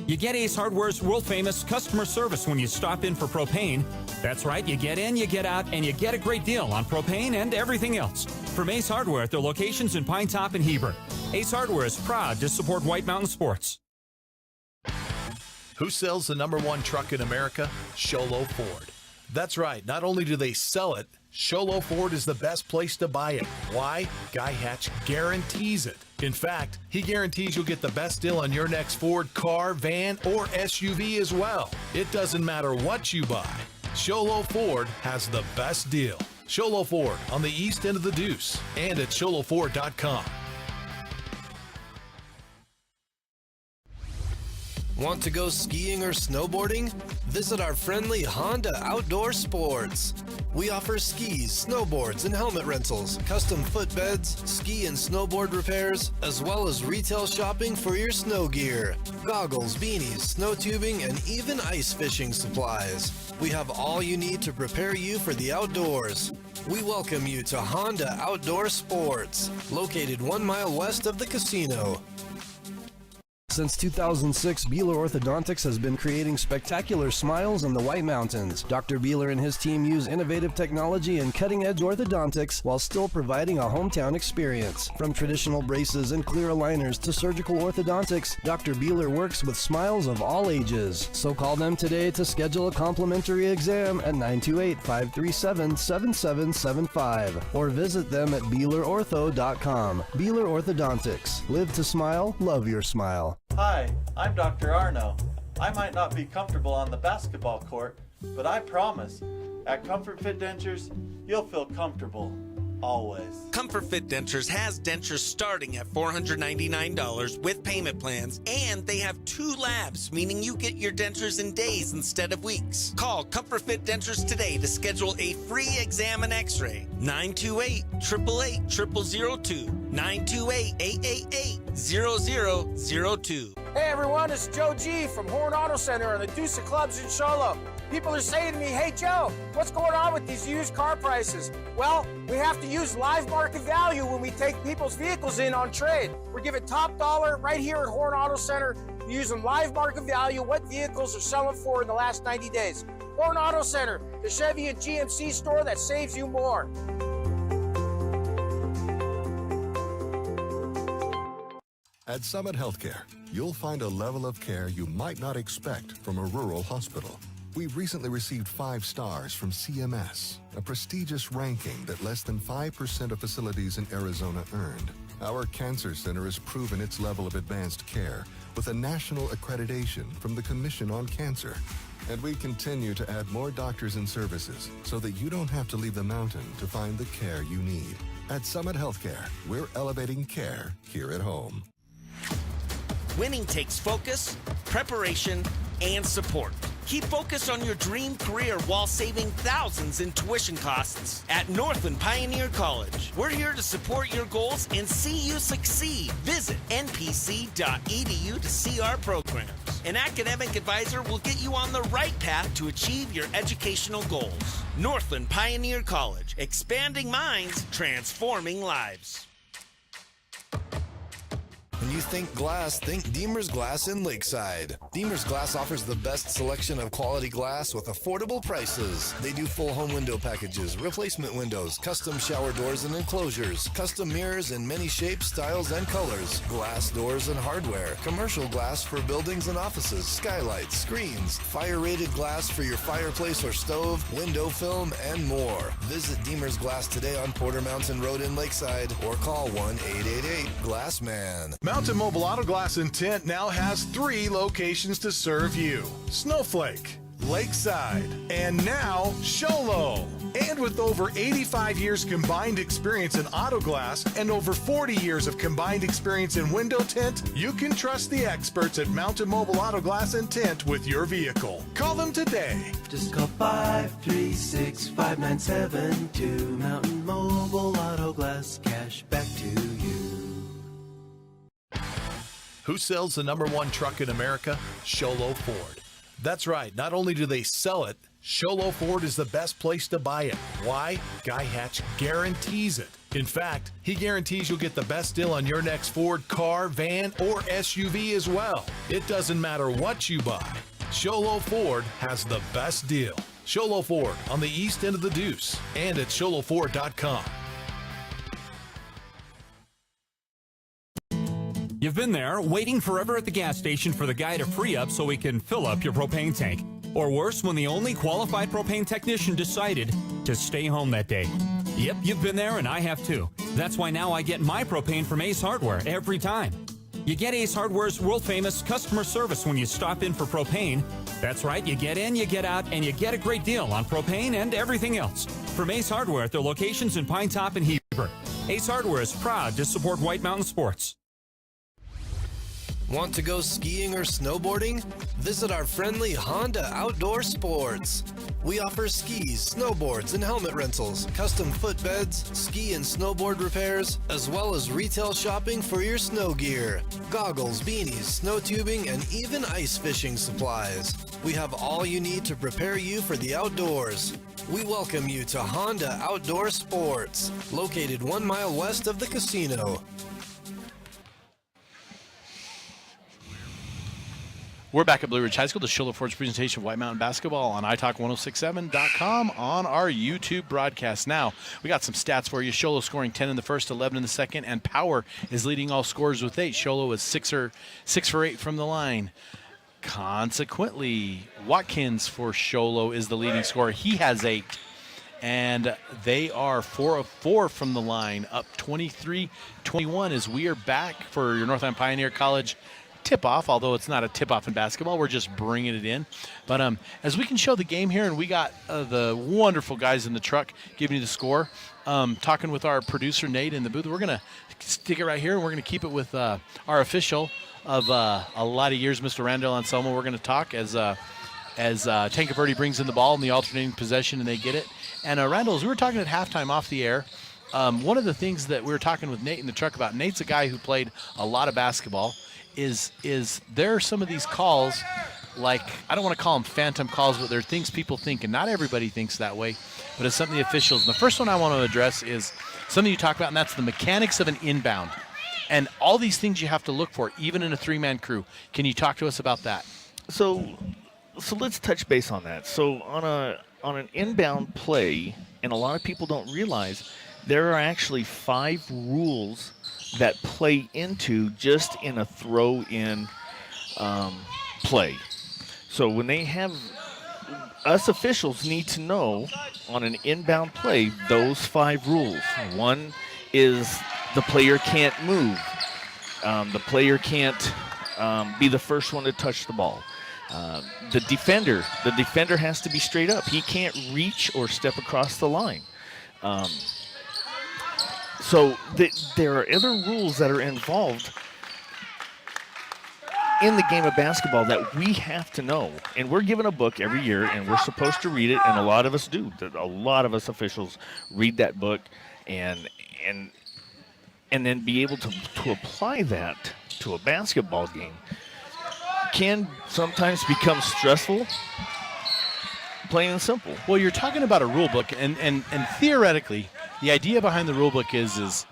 S9: You get Ace Hardware's world-famous customer service when you stop in for propane. That's right, you get in, you get out, and you get a great deal on propane and everything else. From Ace Hardware at their locations in Pine Top and Heber. Ace Hardware is proud to support White Mountain Sports.
S4: Who sells the #1 truck in America? Sholo Ford. That's right. Not only do they sell it, Sholo Ford is the best place to buy it. Why? Guy Hatch guarantees it. In fact, he guarantees you'll get the best deal on your next Ford car, van, or SUV as well. It doesn't matter what you buy. Sholo Ford has the best deal. Sholo Ford on the east end of the Deuce and at sholoford.com.
S7: Want to go skiing or snowboarding? Visit our friendly Honda Outdoor Sports. We offer skis, snowboards, and helmet rentals, custom footbeds, ski and snowboard repairs, as well as retail shopping for your snow gear, goggles, beanies, snow tubing, and even ice fishing supplies. We have all you need to prepare you for the outdoors. We welcome you to Honda Outdoor Sports, located 1 mile west of the casino.
S10: Since 2006, Beeler Orthodontics has been creating spectacular smiles in the White Mountains. Dr. Beeler and his team use innovative technology and cutting-edge orthodontics while still providing a hometown experience. From traditional braces and clear aligners to surgical orthodontics, Dr. Beeler works with smiles of all ages. So call them today to schedule a complimentary exam at 928-537-7775 or visit them at BeelerOrtho.com. Beeler Orthodontics. Live to smile, love your smile.
S11: Hi, I'm Dr. Arno. I might not be comfortable on the basketball court, but I promise, at Comfort Fit Dentures, you'll feel comfortable. always.
S3: Comfort Fit Dentures has dentures starting at $499 with payment plans, and they have 2 labs, meaning you get your dentures in days instead of weeks. Call Comfort Fit Dentures today to schedule a free exam and x-ray. 928-888-0002. 928-888-0002.
S5: Hey everyone, it's Joe G from Horn Auto Center and the Deuce of Clubs in Sholo. People are saying to me, hey Joe, what's going on with these used car prices? Well, we have to use live market value when we take people's vehicles in on trade. We're giving top dollar right here at Horn Auto Center. We're using live market value, what vehicles are selling for in the last 90 days. Horn Auto Center, the Chevy and GMC store that saves you more.
S6: At Summit Healthcare, you'll find a level of care you might not expect from a rural hospital. We've recently received 5 stars from CMS, a prestigious ranking that less than 5% of facilities in Arizona earned. Our cancer center has proven its level of advanced care with a national accreditation from the Commission on Cancer. And we continue to add more doctors and services so that you don't have to leave the mountain to find the care you need. At Summit Healthcare, we're elevating care here at home.
S3: Winning takes focus, preparation, and support. Keep focused on your dream career while saving thousands in tuition costs at Northland Pioneer College. We're here to support your goals and see you succeed. Visit npc.edu to see our programs. An academic advisor will get you on the right path to achieve your educational goals. Northland Pioneer College, expanding minds, transforming lives.
S7: When you think glass, think Deemer's Glass in Lakeside. Deemer's Glass offers the best selection of quality glass with affordable prices. They do full home window packages, replacement windows, custom shower doors and enclosures, custom mirrors in many shapes, styles, and colors, glass doors and hardware, commercial glass for buildings and offices, skylights, screens, fire-rated glass for your fireplace or stove, window film, and more. Visit Deemer's Glass today on Porter Mountain Road in Lakeside or call 1-888-GLASSMAN.
S4: Mountain Mobile Auto Glass and Tint now has 3 locations to serve you: Snowflake, Lakeside, and now Sholo. And with over 85 years combined experience in auto glass and over 40 years of combined experience in window tint, you can trust the experts at Mountain Mobile Auto Glass and Tint with your vehicle. Call them today.
S8: Just call 536-5972. Mountain Mobile Auto Glass, cash back to you.
S4: Who sells the #1 truck in America? Sholo Ford. That's right. Not only do they sell it, Sholo Ford is the best place to buy it. Why? Guy Hatch guarantees it. In fact, he guarantees you'll get the best deal on your next Ford car, van, or SUV as well. It doesn't matter what you buy. Sholo Ford has the best deal. Sholo Ford on the east end of the Deuce and at sholoford.com.
S9: You've been there, waiting forever at the gas station for the guy to free up so he can fill up your propane tank. Or worse, when the only qualified propane technician decided to stay home that day. Yep, you've been there and I have too. That's why now I get my propane from Ace Hardware every time. You get Ace Hardware's world-famous customer service when you stop in for propane. That's right, you get in, you get out, and you get a great deal on propane and everything else. From Ace Hardware at their locations in Pine Top and Heber. Ace Hardware is proud to support White Mountain Sports.
S7: Want to go skiing or snowboarding? Visit our friendly Honda Outdoor Sports. We offer skis, snowboards, and helmet rentals, custom footbeds, ski and snowboard repairs, as well as retail shopping for your snow gear, goggles, beanies, snow tubing, and even ice fishing supplies. We have all you need to prepare you for the outdoors. We welcome you to Honda Outdoor Sports, located 1 mile west of the casino.
S1: We're back at Blue Ridge High School to Sholo Ford's presentation of White Mountain Basketball on italk1067.com on our YouTube broadcast. Now, we got some stats for you. Sholo scoring 10 in the first, 11 in the second, and Power is leading all scorers with 8. Sholo is 6 for 8 from the line. Consequently, Watkins for Sholo is the leading scorer. He has 8. And they are 4 of 4 from the line, up 23-21 as we are back for your Northland Pioneer College tip-off, although it's not a tip-off in basketball. We're just bringing it in. But as we can show the game here, and we got the wonderful guys in the truck giving you the score, talking with our producer, Nate, in the booth. We're going to stick it right here, and we're going to keep it with our official of a lot of years, Mr. Randall Anselmo. We're going to talk as Tanque Verde brings in the ball in the alternating possession, and they get it. And Randall, as we were talking at halftime off the air, one of the things that we were talking with Nate in the truck about, Nate's a guy who played a lot of basketball, is there are some of these calls, like, I don't want to call them phantom calls, but they're things people think, and not everybody thinks that way, but it's something the officials. And the first one I want to address is something you talk about, and that's the mechanics of an inbound. And all these things you have to look for, even in a three-man crew. Can you talk to us about that?
S2: So let's touch base on that. So on an inbound play, and a lot of people don't realize, there are actually 5 rules that play into just in a throw-in play. So when they have, us officials need to know on an inbound play those 5 rules. One is the player can't move. The player can't be the first one to touch the ball. The defender has to be straight up. He can't reach or step across the line. So there are other rules that are involved in the game of basketball that we have to know. And we're given a book every year, and we're supposed to read it, and a lot of us do. A lot of us officials read that book and then be able to apply that to a basketball game can sometimes become stressful, plain and simple.
S1: Well, you're talking about a rule book, and theoretically, the idea behind the rule book is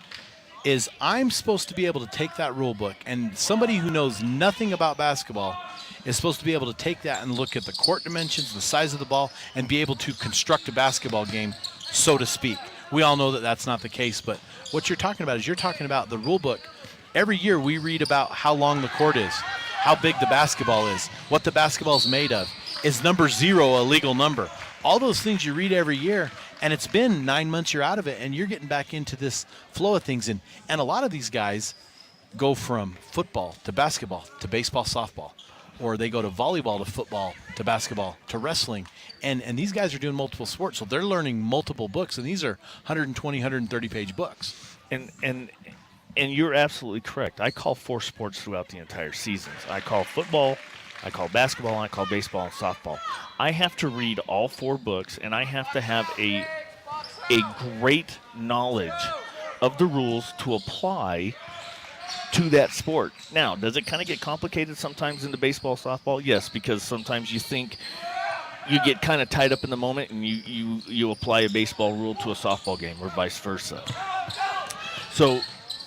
S1: I'm supposed to be able to take that rule book, and somebody who knows nothing about basketball is supposed to be able to take that and look at the court dimensions, the size of the ball, and be able to construct a basketball game, so to speak. We all know that that's not the case, but what you're talking about is you're talking about the rule book. Every year we read about how long the court is, how big the basketball is, what the basketball is made of. Is number 0 a legal number? All those things you read every year, and it's been 9 months you're out of it, and you're getting back into this flow of things. And a lot of these guys go from football to basketball to baseball, softball, or they go to volleyball to football to basketball to wrestling. And these guys are doing multiple sports, so they're learning multiple books, and these are 120, 130-page books.
S2: And you're absolutely correct. I call 4 sports throughout the entire seasons. I call football, I call basketball, I call baseball and softball. I have to read all 4 books, and I have to have a great knowledge of the rules to apply to that sport. Now, does it kind of get complicated sometimes into baseball, softball? Yes, because sometimes you think you get kind of tied up in the moment, and you apply a baseball rule to a softball game, or vice versa. So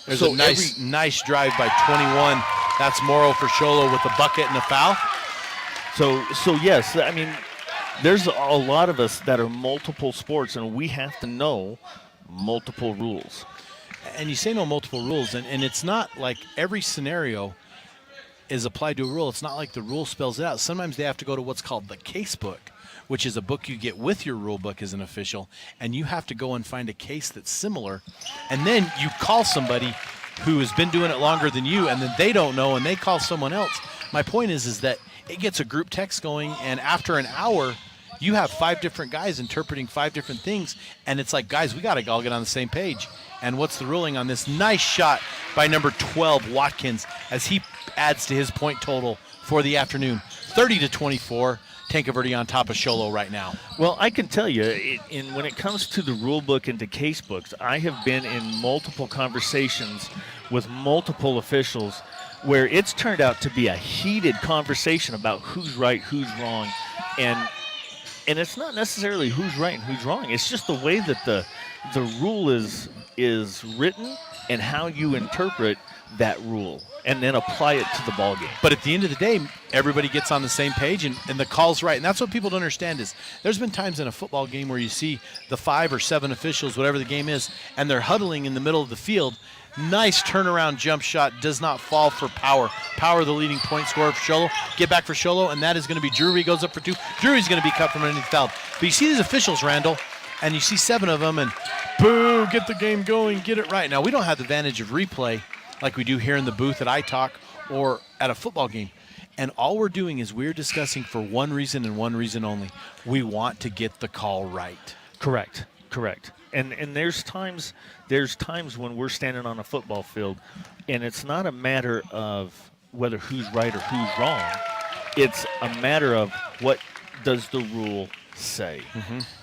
S1: there's a nice drive by 21. That's Morrow for Sholo with a bucket and a foul.
S2: So yes, I mean, there's a lot of us that are multiple sports, and we have to know multiple rules.
S1: And you say no multiple rules, and it's not like every scenario is applied to a rule. It's not like the rule spells it out. Sometimes they have to go to what's called the case book, which is a book you get with your rule book as an official, and you have to go and find a case that's similar, and then you call somebody who has been doing it longer than you, and then they don't know, and they call someone else. My point is that it gets a group text going, and after an hour, you have 5 different guys interpreting 5 different things, and it's like, guys, we got to all get on the same page. And what's the ruling on this? Nice shot by number 12, Watkins, as he adds to his point total for the afternoon. 30-24, Tanque Verde on top of Sholo right now.
S2: Well, I can tell you, when it comes to the rule book and to case books, I have been in multiple conversations with multiple officials where it's turned out to be a heated conversation about who's right, who's wrong, and it's not necessarily who's right and who's wrong. It's just the way that the rule is written and how you interpret that rule and then apply it to the ball game.
S1: But at the end of the day, everybody gets on the same page, and the call's right. And that's what people don't understand is there's been times in a football game where you see the 5 or 7 officials, whatever the game is, and they're huddling in the middle of the field. Nice turnaround jump shot, does not fall for Power. Power, the leading point scorer for Sholo. Get back for Sholo, and that is going to be Drury, goes up for 2. Drury's going to be cut from underneath foul. But you see these officials, Randall, and you see 7 of them, and boo, get the game going, get it right. Now, we don't have the advantage of replay like we do here in the booth at iTalk or at a football game. And all we're doing is we're discussing for one reason and one reason only. We want to get the call right.
S2: Correct. And there's times when we're standing on a football field, and it's not a matter of whether who's right or who's wrong. It's a matter of what does the rule say,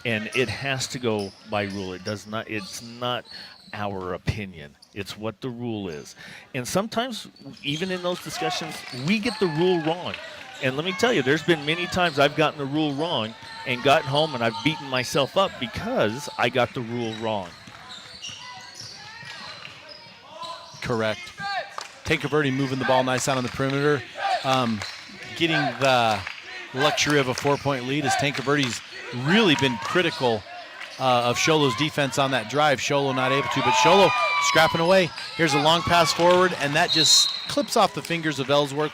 S2: and it has to go by rule. It does not. It's not our opinion. It's what the rule is. And sometimes, even in those discussions, we get the rule wrong. And let me tell you, there's been many times I've gotten the rule wrong and gotten home and I've beaten myself up because I got the rule wrong.
S1: Correct. Tanque Verde moving the ball nice out on the perimeter. Getting the luxury of a 4-point lead as Tanque Verde's really been critical of Sholo's defense on that drive. Sholo not able to, but Sholo scrapping away. Here's a long pass forward, and that just clips off the fingers of Ellsworth.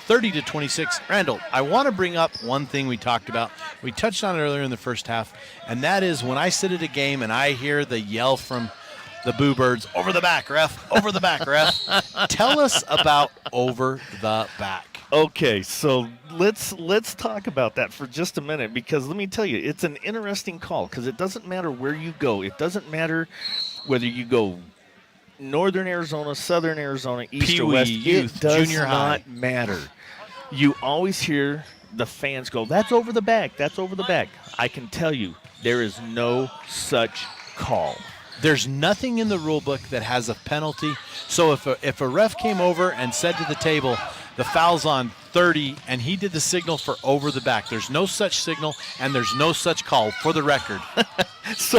S1: 30-26. Randall, I want to bring up one thing we talked about. We touched on it earlier in the first half, and that is when I sit at a game and I hear the yell from the Boo Birds, over the back, ref, over the back, ref. Tell us about over the back.
S2: Okay, so let's talk about that for just a minute, because let me tell you, it's an interesting call because it doesn't matter where you go. It doesn't matter whether you go northern Arizona, southern Arizona, east or west.
S1: Youth,
S2: it does
S1: junior high.
S2: not matter. You always hear the fans go, that's over the back, that's over the back. I can tell you, there is no such call.
S1: There's nothing in the rule book that has a penalty. So if a ref came over and said to the table, the foul's on 30, and he did the signal for over the back, there's no such signal, and there's no such call, for the record.
S2: So,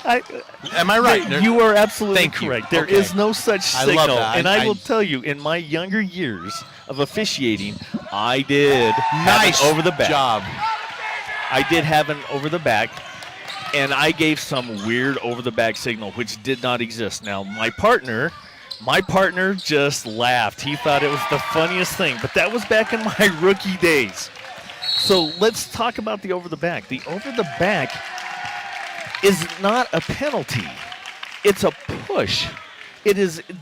S1: am I right?
S2: You are absolutely
S1: Thank
S2: correct.
S1: You.
S2: There is no such signal.
S1: I love that.
S2: And I will tell you, in my younger years of officiating, I did
S1: nice
S2: have an over the back.
S1: Job.
S2: I did have an over the back, and I gave some weird over the back signal, which did not exist. Now, my partner just laughed. He thought it was the funniest thing, but that was back in my rookie days. So let's talk about the over the back. The over the back is not a penalty. It's a push.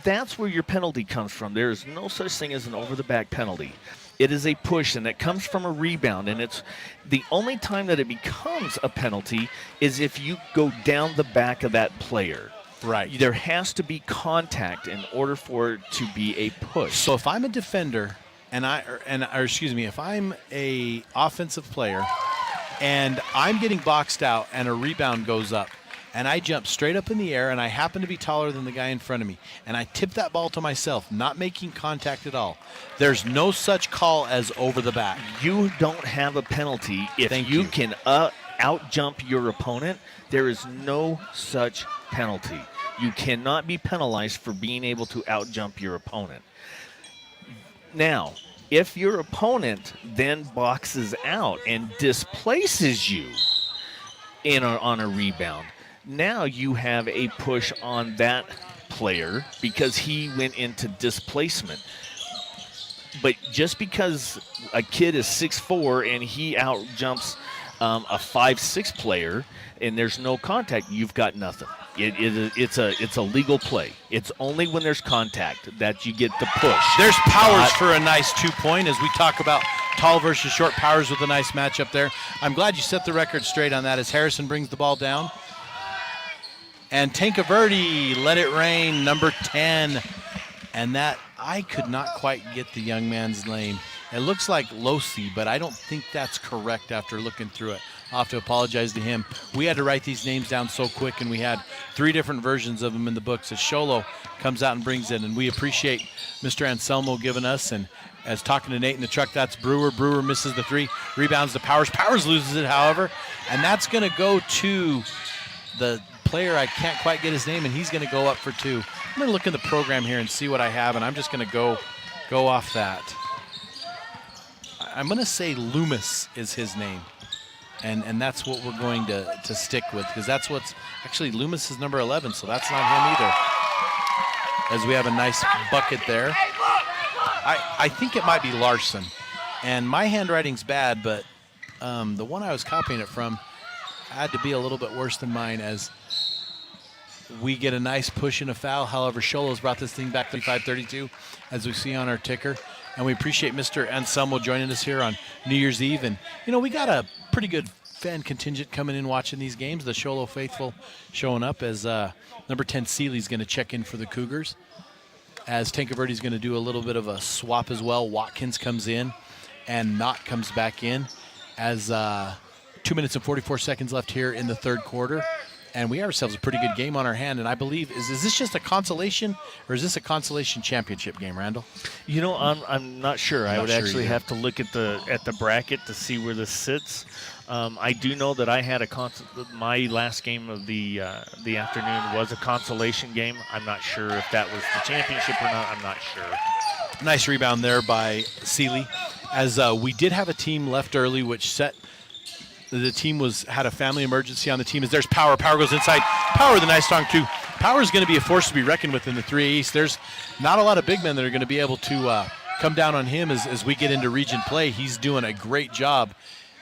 S2: That's where your penalty comes from. There is no such thing as an over the back penalty. It is a push, and it comes from a rebound, and it's the only time that it becomes a penalty is if you go down the back of that player.
S1: Right.
S2: There has to be contact in order for it to be a push.
S1: So if I'm a defender if I'm a offensive player and I'm getting boxed out and a rebound goes up and I jump straight up in the air and I happen to be taller than the guy in front of me and I tip that ball to myself, not making contact at all, there's no such call as over the back.
S2: You don't have a penalty if you can out-jump your opponent. There is no such penalty. You cannot be penalized for being able to out-jump your opponent. Now, if your opponent then boxes out and displaces you on a rebound, now you have a push on that player because he went into displacement. But just because a kid is 6'4" and he out-jumps a 5'6" player and there's no contact, you've got nothing. It's a legal play. It's only when there's contact that you get the push.
S1: There's Powers for a nice 2-point as we talk about tall versus short. Powers with a nice matchup there. I'm glad you set the record straight on that as Harrison brings the ball down. And Tanque Verde, let it rain, number 10. And that, I could not quite get the young man's name. It looks like Losi, but I don't think that's correct after looking through it. I'll have to apologize to him. We had to write these names down so quick, and we had 3 different versions of them in the books as Sholo comes out and brings it. And we appreciate Mr. Anselmo giving us. And as talking to Nate in the truck, that's Brewer. Brewer misses the 3. Rebounds to Powers. Powers loses it, however. And that's going to go to the player. I can't quite get his name, and he's going to go up for 2. I'm going to look in the program here and see what I have, and I'm just going to go off that. I'm going to say Loomis is his name. And that's what we're going to stick with, because that's what's actually Loomis is number 11, so that's not him either. As we have a nice bucket there. I think it might be Larson. And my handwriting's bad, but the one I was copying it from had to be a little bit worse than mine as we get a nice push and a foul. However, Sholo's brought this thing back 35-32, as we see on our ticker. And we appreciate Mr. Anselmo joining us here on New Year's Eve. And, we got a pretty good fan contingent coming in watching these games. The Sholo faithful showing up as number 10 Seeley's going to check in for the Cougars. As Tanque Verde's going to do a little bit of a swap as well. Watkins comes in and Knott comes back in as 2 minutes and 44 seconds left here in the third quarter. And we have ourselves a pretty good game on our hand. And I believe, is this just a consolation or is this a consolation championship game, Randall?
S2: I'm not sure. I would actually have to look at the bracket to see where this sits. I do know that I had my last game of the afternoon was a consolation game. I'm not sure if that was the championship or not. I'm not sure.
S1: Nice rebound there by Seeley. As we did have a team left early, which set the team had a family emergency on the team. As there's Power. Power goes inside. Power with a nice strong two. Power is going to be a force to be reckoned with in the 3A East. There's not a lot of big men that are going to be able to come down on him as we get into region play. He's doing a great job.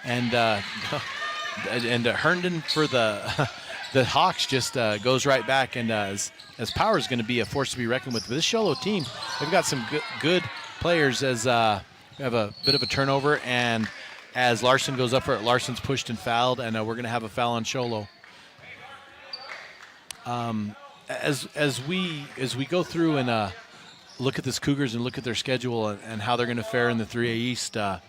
S1: And Herndon for the Hawks just goes right back. And as Power is going to be a force to be reckoned with. But this Sholo team, they've got some good players as we have a bit of a turnover. And as Larson goes up for it, Larson's pushed and fouled. And we're going to have a foul on Sholo. As we go through and look at this Cougars and look at their schedule and how they're going to fare in the 3A East, I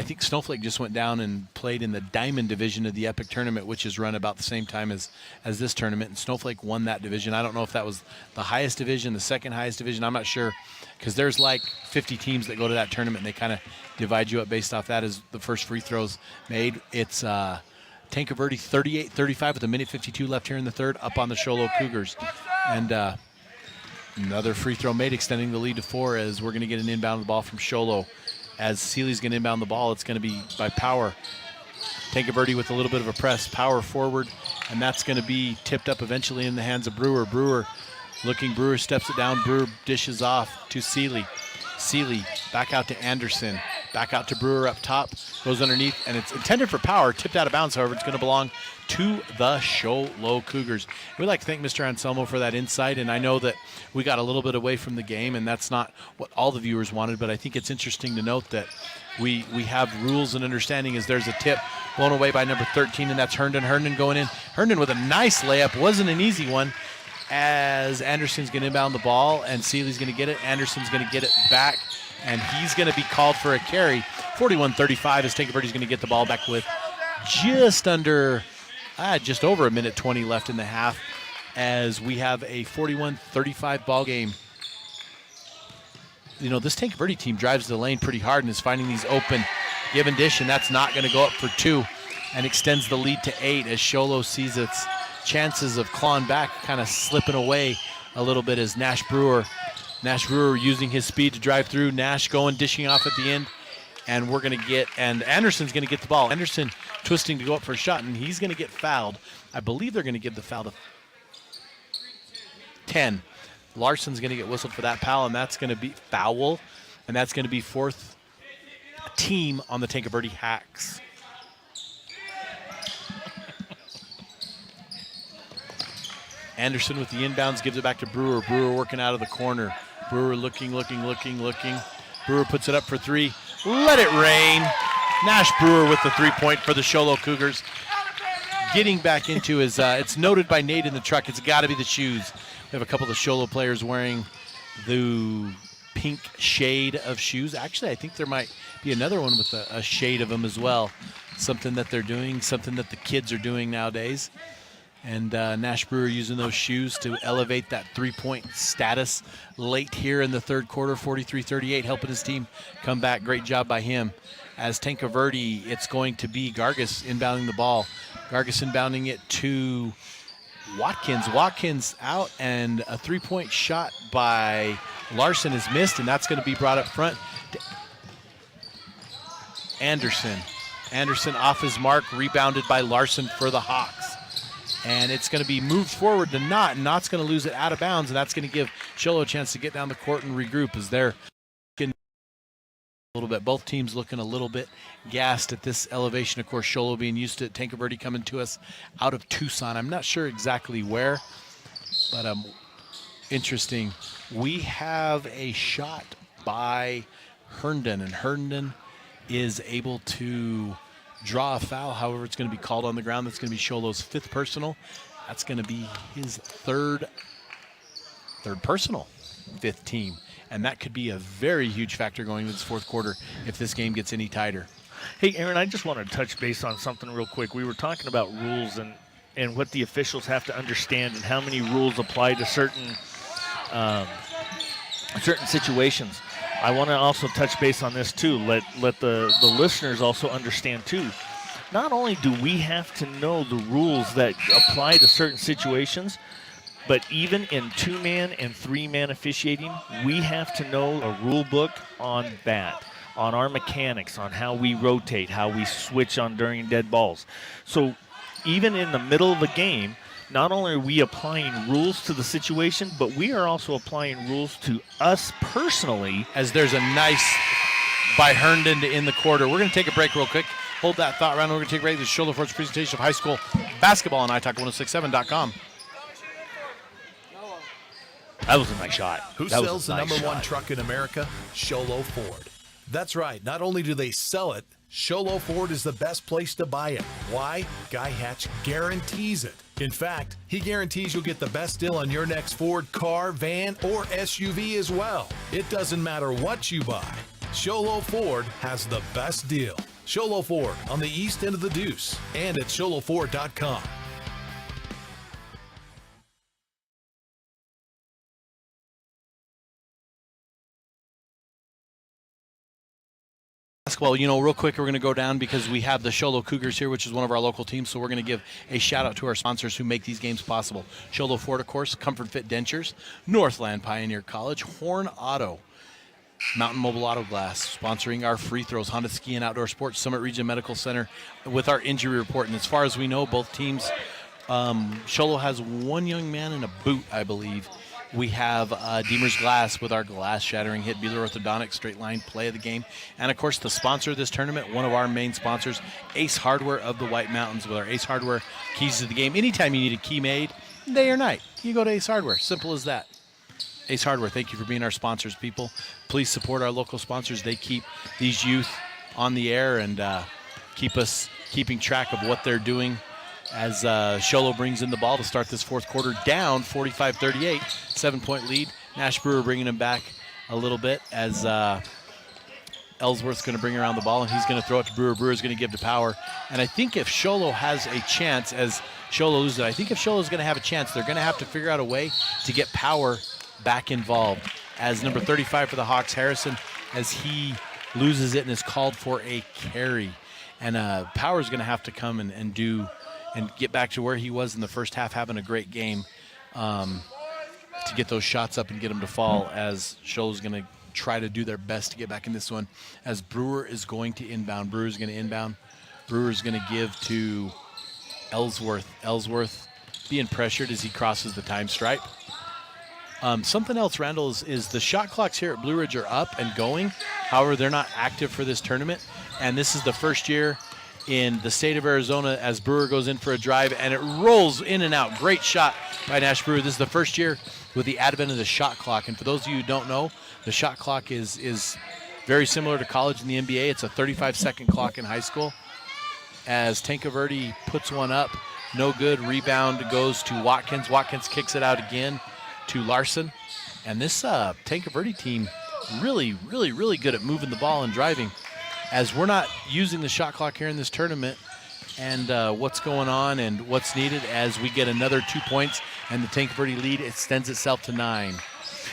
S1: think Snowflake just went down and played in the Diamond Division of the Epic Tournament, which is run about the same time as this tournament. And Snowflake won that division. I don't know if that was the highest division, the second highest division. I'm not sure because there's like 50 teams that go to that tournament, and they kind of divide you up based off that as the first free throws made. It's Tanque Verde 38-35 with a minute 52 left here in the third, up on the Sholo Cougars. And another free throw made, extending the lead to 4 as we're going to get an inbound of the ball from Sholo. As Seeley's going to inbound the ball, it's going to be by Power. Tanque Verde with a little bit of a press. Power forward, and that's going to be tipped up eventually in the hands of Brewer. Brewer steps it down. Brewer dishes off to Seeley. Seeley back out to Anderson. Back out to Brewer up top. Goes underneath, and it's intended for Power. Tipped out of bounds, however. It's going to belong to the Sholo Cougars. We'd like to thank Mr. Anselmo for that insight, and I know that we got a little bit away from the game, and that's not what all the viewers wanted, but I think it's interesting to note that we have rules and understanding as there's a tip blown away by number 13, and that's Herndon. Herndon going in. Herndon with a nice layup. Wasn't an easy one, as Anderson's going to inbound the ball, and Seeley's going to get it. Anderson's going to get it back, and he's going to be called for a carry. 41-35 as Tanque Verde's going to get the ball back with just over a minute 20 left in the half, as we have a 41-35 ball game. This Tanque Verde team drives the lane pretty hard and is finding these open give and dish, and that's not going to go up for 2 and extends the lead to 8 as Sholo sees its chances of clawing back kind of slipping away a little bit as Nash Brewer using his speed to drive through. Nash dishing off at the end, and Anderson's going to get the ball. Anderson twisting to go up for a shot, and he's going to get fouled. I believe they're going to give the foul to 10. Larson's going to get whistled for that foul, and that's going to be foul, and that's going to be 4th team on the Tanque Verde Hacks. Anderson with the inbounds gives it back to Brewer. Brewer working out of the corner. Brewer looking. Brewer puts it up for 3. Let it rain. Nash Brewer with the 3-point for the Sholo Cougars. Getting back into his, it's noted by Nate in the truck, it's got to be the shoes. We have a couple of the Sholo players wearing the pink shade of shoes. Actually, I think there might be another one with a shade of them as well. Something that they're doing, something that the kids are doing nowadays. And Nash Brewer using those shoes to elevate that 3-point status late here in the third quarter, 43-38, helping his team come back. Great job by him. As Tanque Verde, it's going to be Gargas inbounding the ball. Gargas inbounding it to Watkins. Watkins out, and a 3-point shot by Larson is missed, and that's going to be brought up front to Anderson. Anderson off his mark, rebounded by Larson for the Hawks. And it's going to be moved forward to Knott, and Knott's going to lose it out of bounds, and that's going to give Sholo a chance to get down the court and regroup as they're a little bit. Both teams looking a little bit gassed at this elevation. Of course, Sholo being used to it. Tanque Verde coming to us out of Tucson. I'm not sure exactly where, but interesting. We have a shot by Herndon, and Herndon is able to draw a foul. However, it's going to be called on the ground. That's going to be Sholo's 5th personal. That's going to be his third personal, 5th team. And that could be a very huge factor going into this 4th quarter if this game gets any tighter.
S2: Hey, Aaron, I just want to touch base on something real quick. We were talking about rules and what the officials have to understand and how many rules apply to certain situations. I want to also touch base on this too. Let the listeners also understand too. Not only do we have to know the rules that apply to certain situations, but even in 2-man and 3-man officiating, we have to know a rule book on that, on our mechanics, on how we rotate, how we switch on during dead balls. So even in the middle of a game, not only are we applying rules to the situation, but we are also applying rules to us personally.
S1: As there's a nice by Herndon to end the quarter. We're going to take a break real quick. Hold that thought around. We're going to take a break. This is Sholo Ford's presentation of high school basketball on iTalk1067.com.
S2: That was a nice shot.
S4: Who sells the number one truck in America? Sholo Ford. That's right. Not only do they sell it, Sholo Ford is the best place to buy it. Why? Guy Hatch guarantees it. In fact, he guarantees you'll get the best deal on your next Ford car, van, or SUV as well. It doesn't matter what you buy. Sholo Ford has the best deal. Sholo Ford on the east end of the Deuce and at sholoford.com.
S1: Basketball, real quick, we're going to go down because we have the Sholo Cougars here, which is one of our local teams, so we're going to give a shout-out to our sponsors who make these games possible. Sholo Ford, of course, Comfort Fit Dentures, Northland Pioneer College, Horn Auto, Mountain Mobile Auto Glass, sponsoring our free throws, Honda Ski and Outdoor Sports, Summit Region Medical Center with our injury report. And as far as we know, both teams, Sholo has one young man in a boot, I believe. We have Deemer's Glass with our glass-shattering hit, Beeler Orthodontics, straight line play of the game. And, of course, the sponsor of this tournament, one of our main sponsors, Ace Hardware of the White Mountains with our Ace Hardware keys to the game. Anytime you need a key made, day or night, you go to Ace Hardware. Simple as that. Ace Hardware, thank you for being our sponsors, people. Please support our local sponsors. They keep these youth on the air and keep us keeping track of what they're doing as Sholo brings in the ball to start this 4th quarter, down 45-38, 7-point lead. Nash Brewer bringing him back a little bit as Ellsworth's going to bring around the ball, and he's going to throw it to Brewer. Brewer's going to give to Power. And I think if Sholo has a chance, as Sholo loses it, I think if Sholo's going to have a chance, they're going to have to figure out a way to get Power back involved. As number 35 for the Hawks, Harrison, as he loses it and is called for a carry. And Power's going to have to come and do and get back to where he was in the first half, having a great game to get those shots up and get him to fall, as Sholo's going to try to do their best to get back in this one, as Brewer is going to inbound. Brewer's going to inbound. Brewer's going to give to Ellsworth. Ellsworth being pressured as he crosses the time stripe. Something else, Randall, is the shot clocks here at Blue Ridge are up and going. However, they're not active for this tournament, and this is the first year in the state of Arizona as Brewer goes in for a drive, and it rolls in and out. Great shot by Nash Brewer. This is the first year with the advent of the shot clock, and for those of you who don't know, the shot clock is very similar to college in the NBA. It's a 35-second clock in high school. As Tanque Verde puts one up, no good. Rebound goes to Watkins. Watkins kicks it out again to Larson. And this Tanque Verde team really good at moving the ball and driving. As we're not using the shot clock here in this tournament, and what's going on and what's needed as we get another 2 points, and the Tanque Verde lead extends itself to 9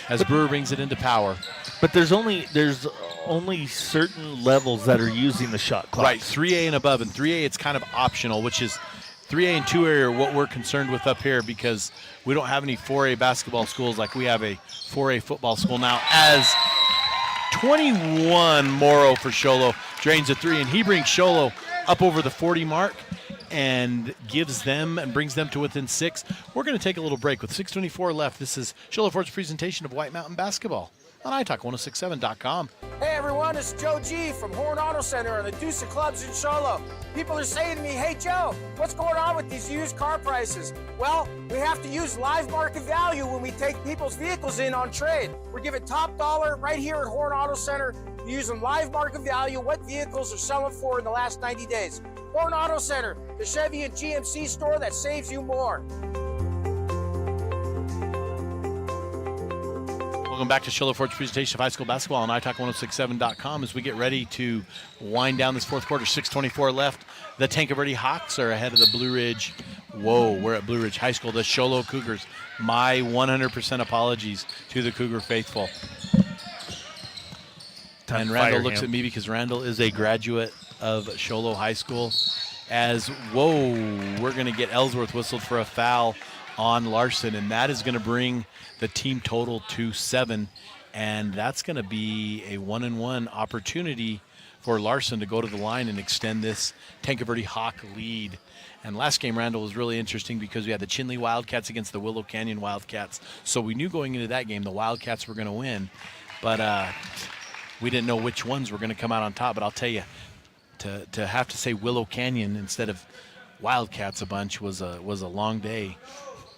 S1: as Brewer brings it into Power.
S2: But there's only certain levels that are using the shot clock.
S1: Right, 3A and above. And 3A, it's kind of optional, which is 3A and 2A are what we're concerned with up here because we don't have any 4A basketball schools like we have a 4A football school now. As 21 Morrow for Sholo drains a 3, and he brings Sholo up over the 40 mark and gives them and brings them to within 6. We're going to take a little break with 6:24 left. This is Sholo Ford's presentation of White Mountain Basketball on iTalk1067.com.
S5: Hey everyone, it's Joe G from Horn Auto Center and the Deuce of Clubs in Sholo. People are saying to me, hey Joe, what's going on with these used car prices? Well, we have to use live market value when we take people's vehicles in on trade. We're giving top dollar right here at Horn Auto Center. using live market value what vehicles are selling for in the last 90 days. Horn Auto Center, the Chevy and GMC store that saves you more.
S1: Welcome back to Show Ford's presentation of high school basketball on italk1067.com as we get ready to wind down this fourth quarter. 6:24 left. The Tanque Verde Hawks are ahead of the Blue Ridge. Whoa, we're at Blue Ridge High School. The Show Cougars. My 100% apologies to the Cougar faithful. And Randall looks at me because Randall is a graduate of Show High School. As, whoa, we're going to get Ellsworth whistled for a foul on Larson, and that is going to bring the team total to 7, and that's going to be a 1-and-1 opportunity for Larson to go to the line and extend this Tanque Verde Hawk lead. And last game, Randall, was really interesting because we had the Chinley Wildcats against the Willow Canyon Wildcats, so we knew going into that game the Wildcats were going to win, but we didn't know which ones were going to come out on top. But I'll tell you, to have to say Willow Canyon instead of Wildcats a bunch was a long day.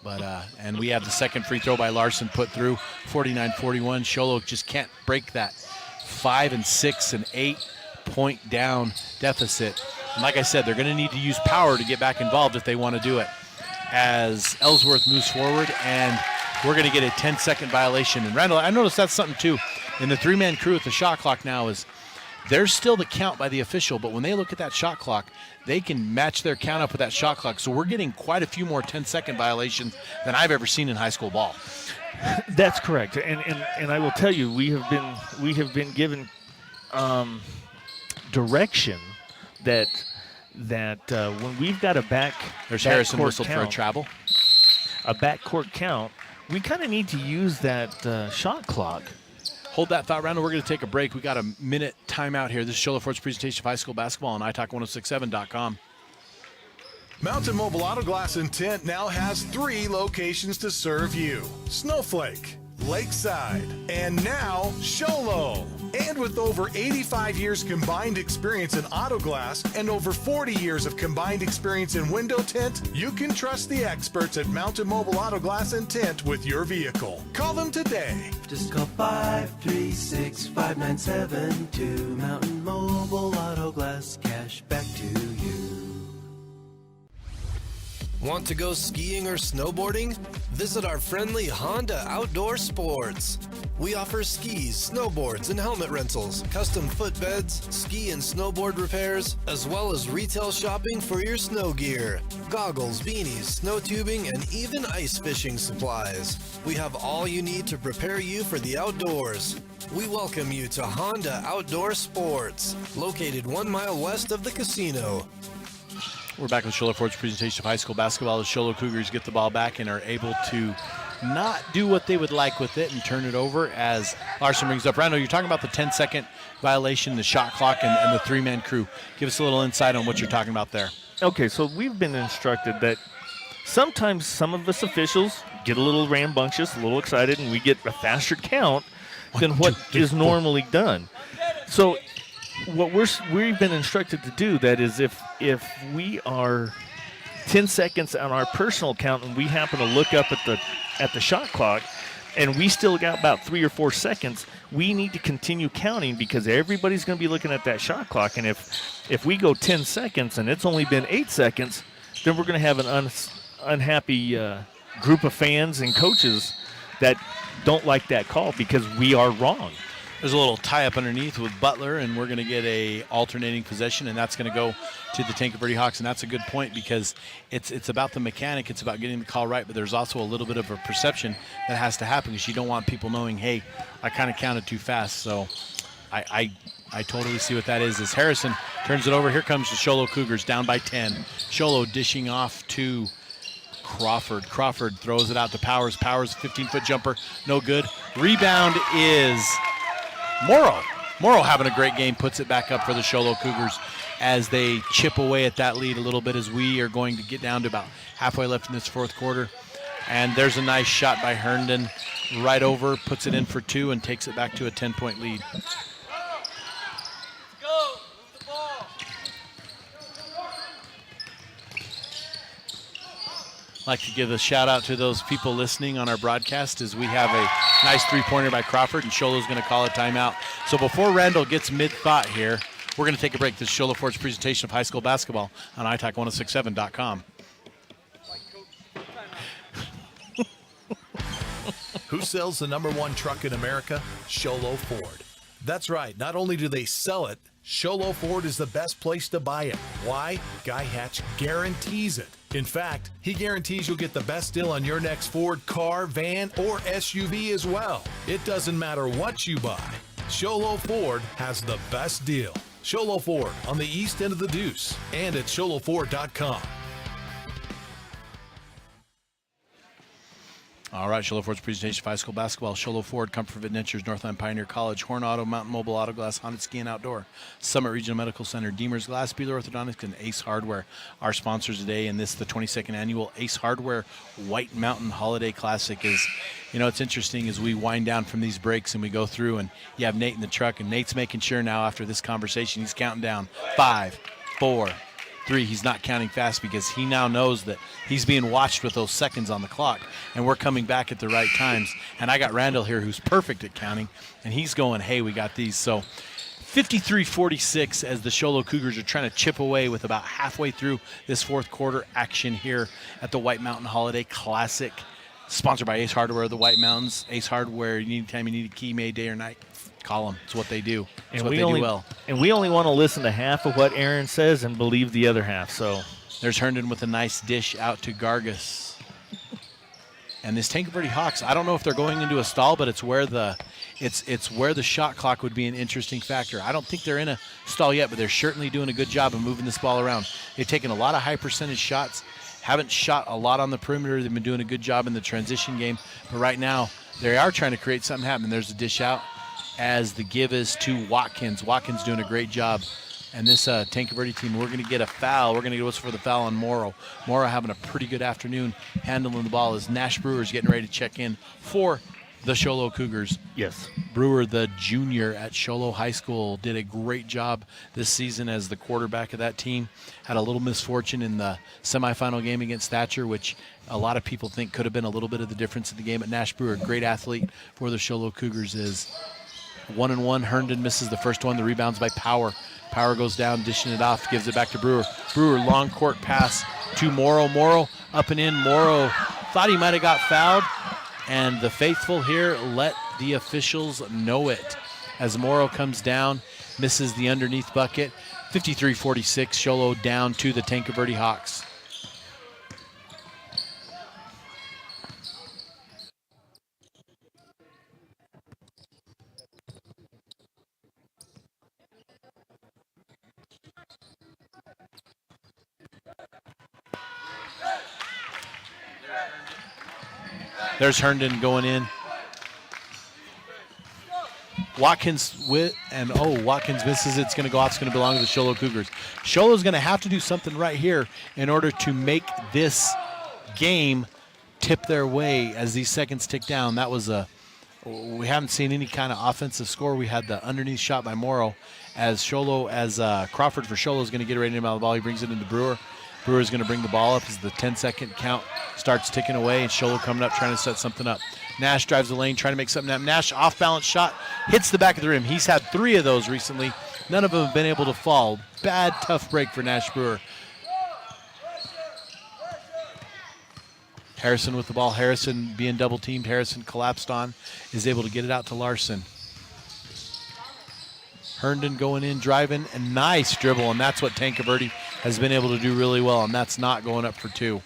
S1: But and we have the second free throw by Larson put through, 49-41. Show just can't break that 5 and 6 and 8 point down deficit. And like I said, they're going to need to use power to get back involved if they want to do it. As Ellsworth moves forward, and we're going to get a 10-second violation. And Randall, I noticed that's something too. In the three-man crew with the shot clock now is there's still the count by the official, but when they look at that shot clock, they can match their count up with that shot clock. So we're getting quite a few more 10-second violations than I've ever seen in high school ball.
S2: That's correct, and I will tell you, we have been given direction that when we've got a
S1: there's Harrison whistled
S2: count,
S1: for a travel,
S2: a backcourt count, we kind of need to use that shot clock.
S1: Hold that thought, Randall. We're going to take a break. We got a minute timeout here. This is Show Ford's presentation of high school basketball on italk1067.com.
S4: Mountain Mobile Auto Glass and Tint now has 3 locations to serve you: Snowflake, Lakeside, and now Sholo. And with over 85 years combined experience in auto glass and over 40 years of combined experience in window tint, you can trust the experts at Mountain Mobile Auto Glass and Tint with your vehicle. Call them today.
S8: Just call 536-5972. Mountain Mobile Auto Glass, cash back to you.
S7: Want to go skiing or snowboarding? Visit our friendly Honda Outdoor Sports. We offer skis, snowboards, and helmet rentals, custom footbeds, ski and snowboard repairs, as well as retail shopping for your snow gear, goggles, beanies, snow tubing, and even ice fishing supplies. We have all you need to prepare you for the outdoors. We welcome you to Honda Outdoor Sports, located 1 mile west of the casino.
S1: We're back with Show Ford's presentation of high school basketball. The Show Cougars get the ball back and are able to not do what they would like with it and turn it over as Larson brings up. Randall, you're talking about the 10-second violation, the shot clock, and the three-man crew. Give us a little insight on what you're talking about there.
S2: Okay, so we've been instructed that sometimes some of us officials get a little rambunctious, a little excited, and we get a faster count than what is normally done. So what we've been instructed to do, that is, if we are 10 seconds on our personal count and we happen to look up at the shot clock and we still got about 3 or 4 seconds, we need to continue counting because everybody's going to be looking at that shot clock. And if we go 10 seconds and it's only been 8 seconds, then we're going to have an unhappy group of fans and coaches that don't like that call because we are wrong.
S1: There's a little tie-up underneath with Butler, and we're going to get a alternating possession, and that's going to go to the Tanque Verde Hawks. And that's a good point because it's about the mechanic. It's about getting the call right, but there's also a little bit of a perception that has to happen because you don't want people knowing, hey, I kind of counted too fast. So I totally see what that is. As Harrison turns it over, here comes the Show Cougars down by 10. Show dishing off to Crawford. Crawford throws it out to Powers. Powers, 15-foot jumper, no good. Rebound is Morrow. Morrow having a great game, puts it back up for the Show Cougars as they chip away at that lead a little bit as we are going to get down to about halfway left in this fourth quarter. And there's a nice shot by Herndon right over, puts it in for 2 and takes it back to a 10-point lead. like to give a shout out to those people listening on our broadcast as we have a nice three-pointer by Crawford, and Sholo's going to call a timeout. So before Randall gets mid-thought here, we're going to take a break. This is Sholo Ford's presentation of high school basketball on iTalk1067.com.
S4: Who sells the #1 truck in America? Sholo Ford. That's right. Not only do they sell it, Sholo Ford is the best place to buy it. Why? Guy Hatch guarantees it. In fact, he guarantees you'll get the best deal on your next Ford car, van, or SUV as well. It doesn't matter what you buy. Sholo Ford has the best deal. Sholo Ford on the east end of the Deuce and at sholoford.com.
S1: All right, Sholo Ford's presentation of high school basketball. Sholo Ford, Comfort Ventures, Northland Pioneer College, Horn Auto, Mountain Mobile Auto Glass, Honda Ski and Outdoor, Summit Regional Medical Center, Deemer's Glass, Beeler Orthodontics, and Ace Hardware. Our sponsors today, and this the 22nd annual Ace Hardware White Mountain Holiday Classic is, you know, it's interesting as we wind down from these breaks and we go through, and you have Nate in the truck, and Nate's making sure now after this conversation, he's counting down 5, 4, 3. He's not counting fast because he now knows that he's being watched with those seconds on the clock, and we're coming back at the right times. And I got Randall here who's perfect at counting, and he's going, hey, we got these. So 53-46 as the Sholo Cougars are trying to chip away with about halfway through this fourth quarter action here at the White Mountain Holiday Classic, sponsored by Ace Hardware of the White Mountains. Ace Hardware, anytime you need a key made day or night, call them. It's what they do. It's what they do well.
S2: And we only want to listen to half of what Aaron says and believe the other half. So
S1: there's Herndon with a nice dish out to Gargus. And this Tanque Verde Hawks, I don't know if they're going into a stall, but it's where the shot clock would be an interesting factor. I don't think they're in a stall yet, but they're certainly doing a good job of moving this ball around. They've taken a lot of high percentage shots, haven't shot a lot on the perimeter. They've been doing a good job in the transition game, but right now they are trying to create something happen. There's a dish out as the give is to Watkins. Watkins doing a great job. And this Tanque Verde team, we're going to get a foul. We're going to get what's for the foul on Morrow. Morrow having a pretty good afternoon handling the ball as Nash Brewer's getting ready to check in for the Sholo Cougars.
S2: Yes.
S1: Brewer, the junior at Sholo High School, did a great job this season as the quarterback of that team. Had a little misfortune in the semifinal game against Thatcher, which a lot of people think could have been a little bit of the difference in the game. But Nash Brewer, great athlete for the Sholo Cougars, is 1-1. Herndon misses the first one. The rebound's by Power. Power goes down, dishing it off, gives it back to Brewer. Brewer, long court pass to Morrow. Morrow up and in. Morrow thought he might have got fouled, and the faithful here let the officials know it. As Morrow comes down, misses the underneath bucket. 53-46, Sholo down to the Tanque Verde Hawks. There's Herndon going in. Watkins Watkins misses it. It's going to go off. It's going to belong to the Sholo Cougars. Sholo's going to have to do something right here in order to make this game tip their way as these seconds tick down. We haven't seen any kind of offensive score. We had the underneath shot by Morrow as Crawford for Sholo is going to get ready to him out of the ball. He brings it into Brewer. Brewer's going to bring the ball up as the 10-second count starts ticking away, and Sholo coming up trying to set something up. Nash drives the lane, trying to make something happen. Nash, off-balance shot, hits the back of the rim. He's had 3 of those recently. None of them have been able to fall. Bad, tough break for Nash Brewer. Harrison with the ball. Harrison being double-teamed. Harrison collapsed on, is able to get it out to Larson. Herndon going in, driving, and nice dribble, and that's what Tanque Verde has been able to do really well, and that's not going up for 2.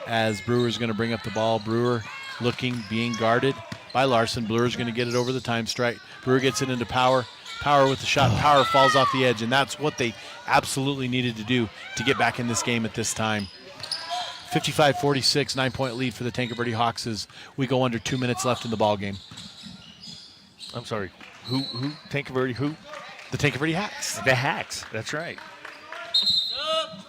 S1: As Brewer's going to bring up the ball. Brewer looking, being guarded by Larson. Brewer's going to get it over the time strike. Brewer gets it into Power. Power with the shot. Power falls off the edge, and that's what they absolutely needed to do to get back in this game at this time. 55-46, 9-point lead for the Tanque Verde Hawks as we go under 2 minutes left in the ball game.
S2: I'm sorry. Who? Tanque Verde who?
S1: The Tanque Verde Hacks.
S2: The Hacks, that's right.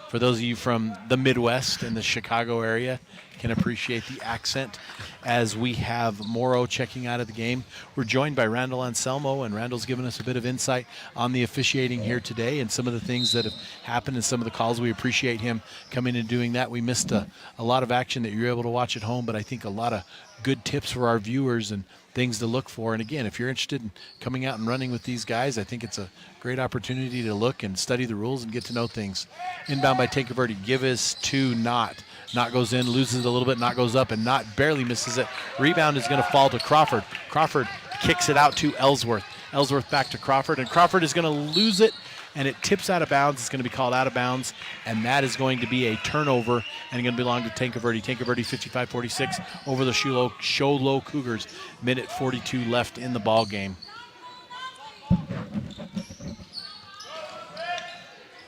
S1: For those of you from the Midwest and the Chicago area, can appreciate the accent. As we have Morrow checking out of the game, we're joined by Randall Anselmo, and Randall's given us a bit of insight on the officiating here today and some of the things that have happened and some of the calls. We appreciate him coming and doing that. We missed a lot of action that you're able to watch at home, but I think a lot of good tips for our viewers and things to look for. And again, if you're interested in coming out and running with these guys, I think it's a great opportunity to look and study the rules and get to know things. Inbound by Tanque Verde, give us to Knott. Knott goes in, loses it a little bit, Knott goes up, and Knott barely misses it. Rebound is going to fall to Crawford. Crawford kicks it out to Ellsworth. Ellsworth back to Crawford, and Crawford is going to lose it, and it tips out of bounds. It's going to be called out of bounds, and that is going to be a turnover and going to belong to Tanque Verde. Tanque Verde 55-46 over the Show Low Cougars. Minute 42 left in the ball game.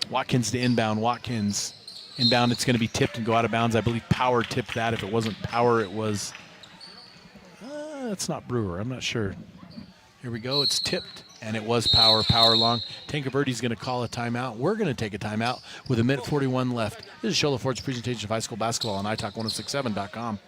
S1: Watkins to inbound. Watkins inbound. It's going to be tipped and go out of bounds. I believe Power tipped that. If it wasn't Power, it was. It's not Brewer. I'm not sure. Here we go. It's tipped, and it was Power. Power long. Tanque Verde's going to call a timeout. We're going to take a timeout with a minute 41 left. This is Show Low Ford's presentation of high school basketball on italk1067.com.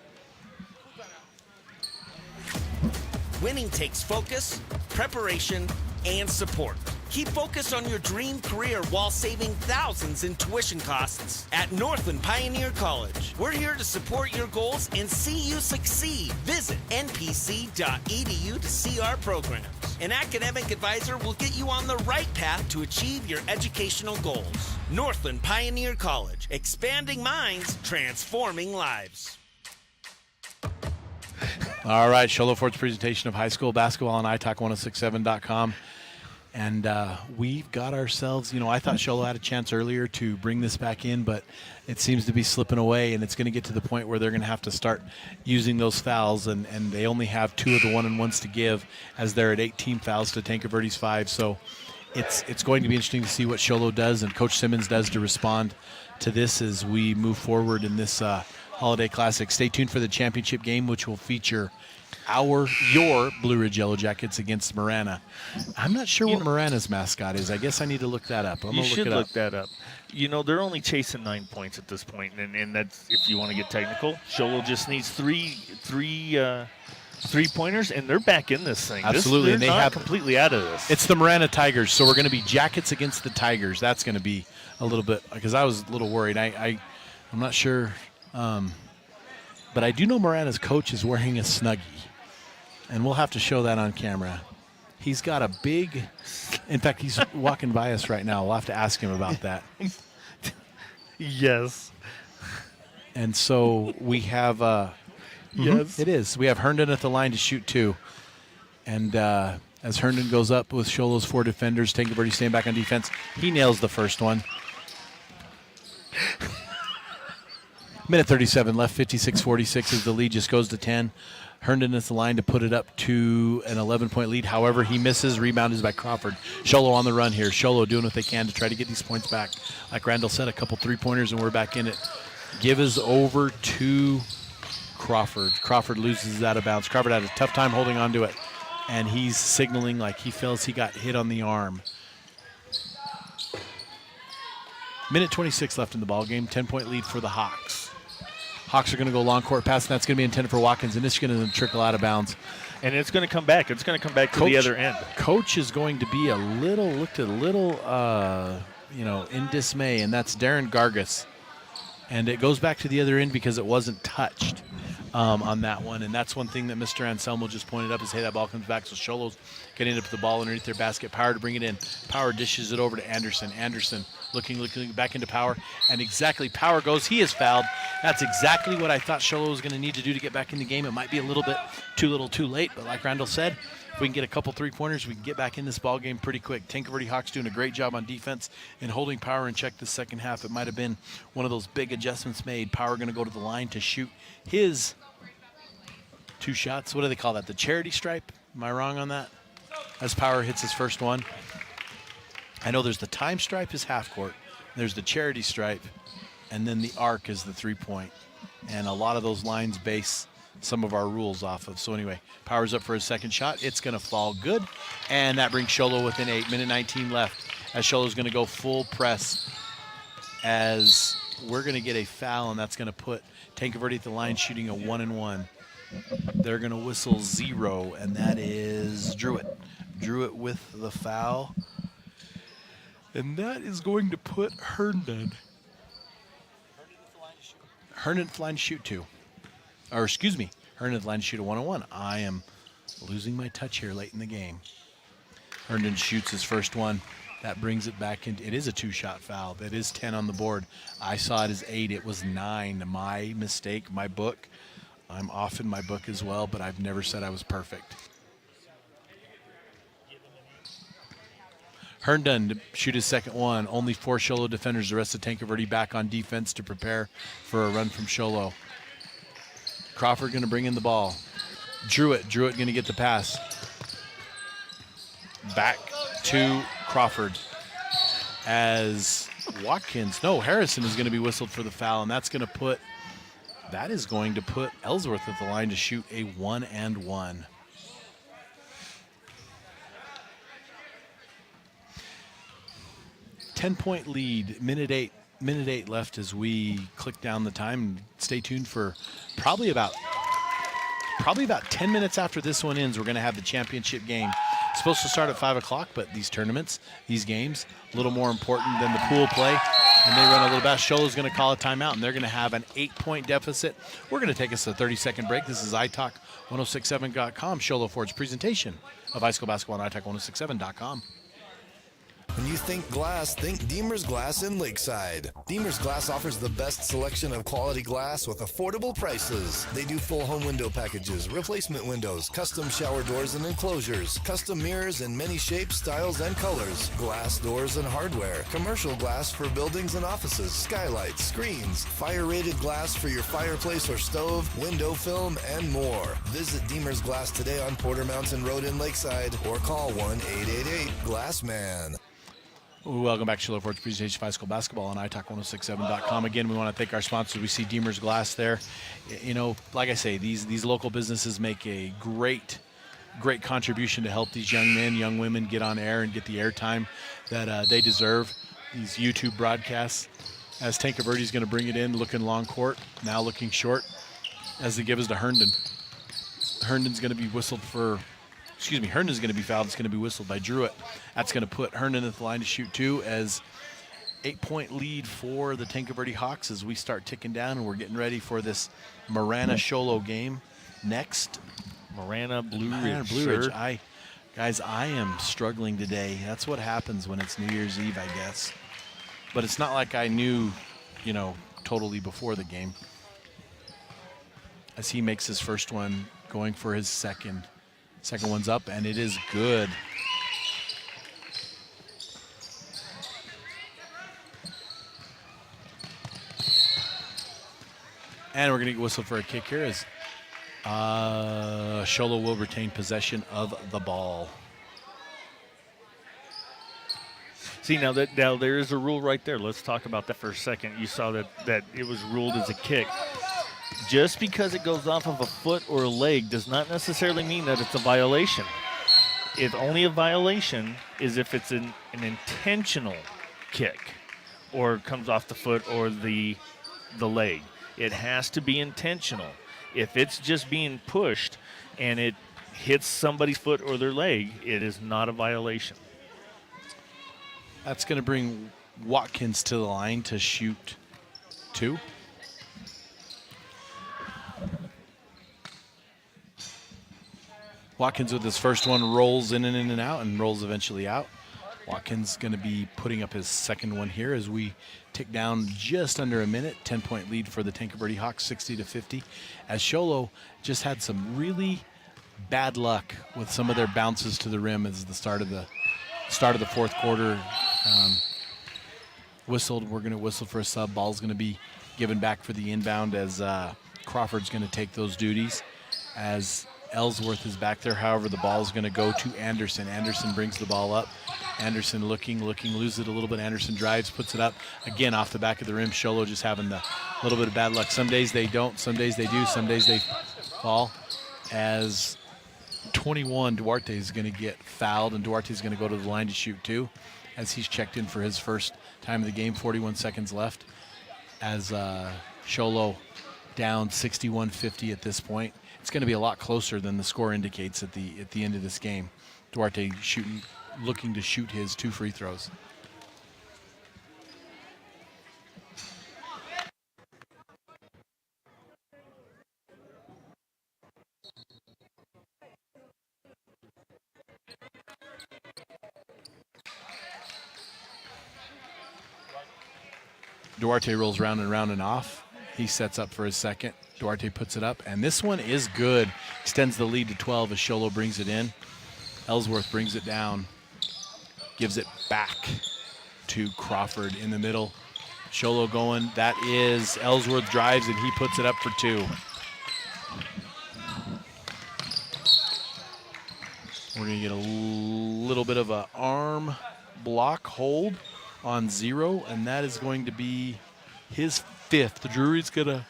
S3: Winning takes focus, preparation, and support. Keep focused on your dream career while saving thousands in tuition costs at Northland Pioneer College. We're here to support your goals and see you succeed. Visit npc.edu to see our programs. An academic advisor will get you on the right path to achieve your educational goals. Northland Pioneer College, expanding minds, transforming lives.
S1: All right, Show Low Ford's presentation of high school basketball on italk1067.com. And we've got ourselves, I thought Show Low had a chance earlier to bring this back in, but it seems to be slipping away, and it's going to get to the point where they're going to have to start using those fouls, and they only have 2 of the one-and-ones to give, as they're at 8 team fouls to Tanque Verde's 5. So it's going to be interesting to see what Show Low does and Coach Simmons does to respond to this as we move forward in this Holiday Classic. Stay tuned for the championship game, which will feature your Blue Ridge Yellow Jackets against Marana. I'm not sure what Marana's mascot is. I guess I need to look that up.
S2: You should look that up. They're only chasing 9 points at this point, and that's if you want to get technical. Show Low just needs three-pointers, and they're back in this thing.
S1: Absolutely,
S2: and they have completely out of this.
S1: It's the Marana Tigers, so we're going to be Jackets against the Tigers. That's going to be a little bit, because I was a little worried. I'm not sure, but I do know Marana's coach is wearing a Snuggie. And we'll have to show that on camera. He's got a big, in fact, he's walking by us right now. We'll have to ask him about that.
S2: Yes.
S1: And so we have,
S2: yes,
S1: it is. We have Herndon at the line to shoot 2. And as Herndon goes up with Show Low's 4 defenders, Tanque Verde staying back on defense, he nails the first one. Minute 37 left, 56-46 as the lead just goes to 10. Herndon is the line to put it up to an 11-point lead. However, he misses. Rebound is by Crawford. Show Low on the run here. Show Low doing what they can to try to get these points back. Like Randall said, a couple 3-pointers, and we're back in it. Give us over to Crawford. Crawford loses it out of bounds. Crawford had a tough time holding on to it, and he's signaling like he feels he got hit on the arm. Minute 26 left in the ballgame. 10-point lead for the Hawks. Hawks are going to go long court pass, and that's going to be intended for Watkins, and it's going to trickle out of bounds.
S2: And it's going to come back. It's going to come back to the other end.
S1: Coach is going to be in dismay, and that's Darren Gargas. And it goes back to the other end because it wasn't touched on that one. And that's one thing that Mr. Anselmo just pointed up is, hey, that ball comes back. So Show Low's getting up the ball underneath their basket. Power to bring it in. Power dishes it over to Anderson. Anderson looking back into Power. And exactly, Power goes. He is fouled. That's exactly what I thought Show Low was going to need to do to get back in the game. It might be a little bit too late. But like Randall said, if we can get a couple 3-pointers, we can get back in this ball game pretty quick. Tanque Verde Hawks doing a great job on defense and holding Power in check the second half. It might have been one of those big adjustments made. Power going to go to the line to shoot his 2 shots. What do they call that? The charity stripe? Am I wrong on that? As Power hits his first one. I know there's the time stripe is half court. There's the charity stripe. And then the arc is the 3-point. And a lot of those lines base some of our rules off of. So anyway, Power's up for his second shot. It's going to fall good. And that brings Show Low within 8. Minute 19 left as Show Low's going to go full press as we're going to get a foul, and that's going to put Tanque Verde at the line shooting a 1-and-1. They're going to whistle 0, and that is Druitt. Druitt with the foul. And that is going to put Herndon. Herndon at the line to shoot 2. Or excuse me, Herndon at the line to shoot a 1-on-1. I am losing my touch here late in the game. Herndon shoots his first one. That brings it back in. It is a 2-shot foul. That is 10 on the board. I saw it as 8. It was 9. My mistake, my book. I'm off in my book as well, but I've never said I was perfect. Herndon to shoot his second one. Only 4 Sholo defenders. The rest of Tanque Verde back on defense to prepare for a run from Sholo. Crawford going to bring in the ball. Druitt going to get the pass. Back to Crawford as Harrison is going to be whistled for the foul, and that is going to put Ellsworth at the line to shoot a 1-and-1. Ten-point lead, minute eight left as we click down the time. Stay tuned for probably about 10 minutes after this one ends. We're going to have the championship game. It's supposed to start at 5 o'clock, but these tournaments, these games, a little more important than the pool play. And they run a little back. Sholo's going to call a timeout, and they're going to have an 8-point deficit. We're going to take us a 30-second break. This is iTalk 1067.com, Sholo Ford's presentation of high school basketball on iTalk 1067.com.
S7: When you think glass, think Deemer's Glass in Lakeside. Deemer's Glass offers the best selection of quality glass with affordable prices. They do full home window packages, replacement windows, custom shower doors and enclosures, custom mirrors in many shapes, styles, and colors, glass doors and hardware, commercial glass for buildings and offices, skylights, screens, fire-rated glass for your fireplace or stove, window film, and more. Visit Deemer's Glass today on Porter Mountain Road in Lakeside or call 1-888-GLASSMAN.
S1: Welcome back to Sholo Ford's presentation of high school basketball on iTalk1067.com. Again, we want to thank our sponsors. We see Deemer's Glass there. You know, like I say, these local businesses make a great contribution to help these young men, young women get on air and get the airtime that they deserve. These YouTube broadcasts. As Tanque Verde is going to bring it in, looking long court, now looking short, as they give us to Herndon. Herndon's going to be whistled for. Herndon's going to be fouled. It's going to be whistled by Druitt. That's going to put Herndon at the line to shoot 2 as 8-point lead for the Tanque Verde Hawks as we start ticking down, and we're getting ready for this Marana Sholo game next.
S2: Marana Blue Ridge.
S1: Sure. I am struggling today. That's what happens when it's New Year's Eve, I guess. But it's not like I knew, totally before the game. As he makes his first one, going for his second. Second one's up, and it is good. And we're going to get whistled for a kick here as Sholo will retain possession of the ball.
S2: See, now there is a rule right there. Let's talk about that for a second. You saw that it was ruled as a kick. Just because it goes off of a foot or a leg does not necessarily mean that it's a violation. If only a violation is if it's an intentional kick or comes off the foot or the leg. It has to be intentional. If it's just being pushed and it hits somebody's foot or their leg, it is not a violation.
S1: That's going to bring Watkins to the line to shoot 2. Watkins with his first one rolls in and out and rolls eventually out. Watkins going to be putting up his second one here as we tick down just under a minute. 10-point lead for the Tanque Verde Hawks, 60-50. As Sholo just had some really bad luck with some of their bounces to the rim as the start of the fourth quarter. Whistled. We're going to whistle for a sub. Ball's going to be given back for the inbound as Crawford's going to take those duties. As Ellsworth is back there. However, the ball is going to go to Anderson. Anderson brings the ball up. Anderson looking, loses it a little bit. Anderson drives, puts it up. Again, off the back of the rim. Sholo just having the little bit of bad luck. Some days they don't. Some days they do. Some days they fall. As 21, Duarte is going to get fouled, and Duarte is going to go to the line to shoot 2 as he's checked in for his first time of the game. 41 seconds left. as Sholo down 61-50 at this point. It's going to be a lot closer than the score indicates at the end of this game. Duarte looking to shoot his 2 free throws. Duarte rolls round and round and off. He sets up for his second. Duarte puts it up, and this one is good. Extends the lead to 12 as Sholo brings it in. Ellsworth brings it down, gives it back to Crawford in the middle. Sholo going. That is Ellsworth drives, and he puts it up for 2. We're going to get a little bit of an arm block hold on 0, and that is going to be his 5th. Drury's going to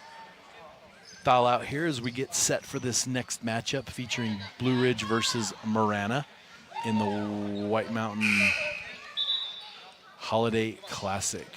S1: foul out here as we get set for this next matchup featuring Blue Ridge versus Marana in the White Mountain Holiday Classic.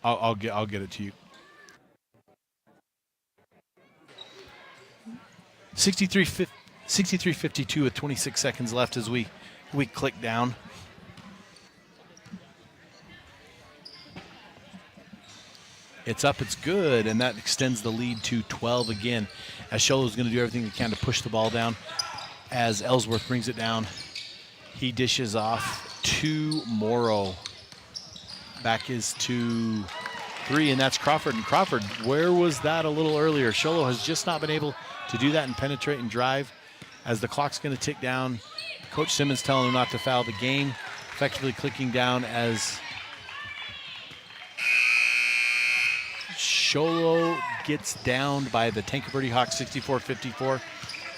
S1: I'll get it to you. 63-52 with 26 seconds left as we click down. It's up, it's good, and that extends the lead to 12 again. As Sholo's going to do everything he can to push the ball down. As Ellsworth brings it down, he dishes off to Morrow. Back is to 3, and that's Crawford. And Crawford, where was that a little earlier? Sholo has just not been able to do that and penetrate and drive. As the clock's going to tick down, Coach Simmons telling him not to foul the game, effectively clicking down as Sholo gets downed by the Tanque Verde Hawks 64-54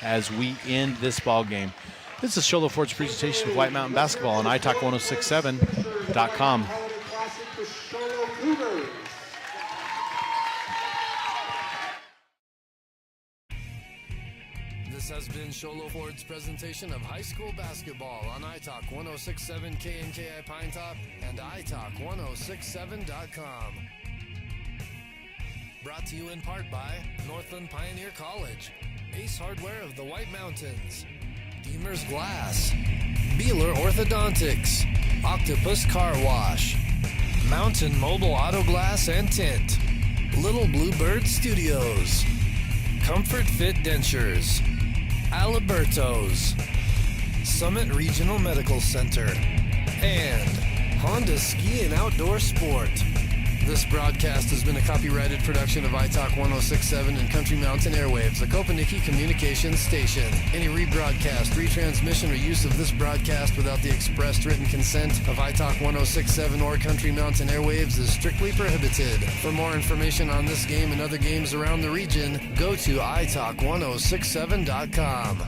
S1: as we end this ball game. This is Sholo Ford's presentation of White Mountain Basketball on italk1067.com.
S7: This has been Sholo Ford's presentation of high school basketball on iTalk 1067 KNKI Pine Top and italk1067.com. Brought to you in part by Northland Pioneer College, Ace Hardware of the White Mountains, Deemer's Glass, Beeler Orthodontics, Octopus Car Wash, Mountain Mobile Auto Glass and Tint, Little Bluebird Studios, Comfort Fit Dentures, Aliberto's, Summit Regional Medical Center, and Honda Ski and Outdoor Sport. This broadcast has been a copyrighted production of iTalk 1067 and Country Mountain Airwaves, a Kopaniki communications station. Any rebroadcast, retransmission, or use of this broadcast without the expressed written consent of iTalk 1067 or Country Mountain Airwaves is strictly prohibited. For more information on this game and other games around the region, go to italk1067.com.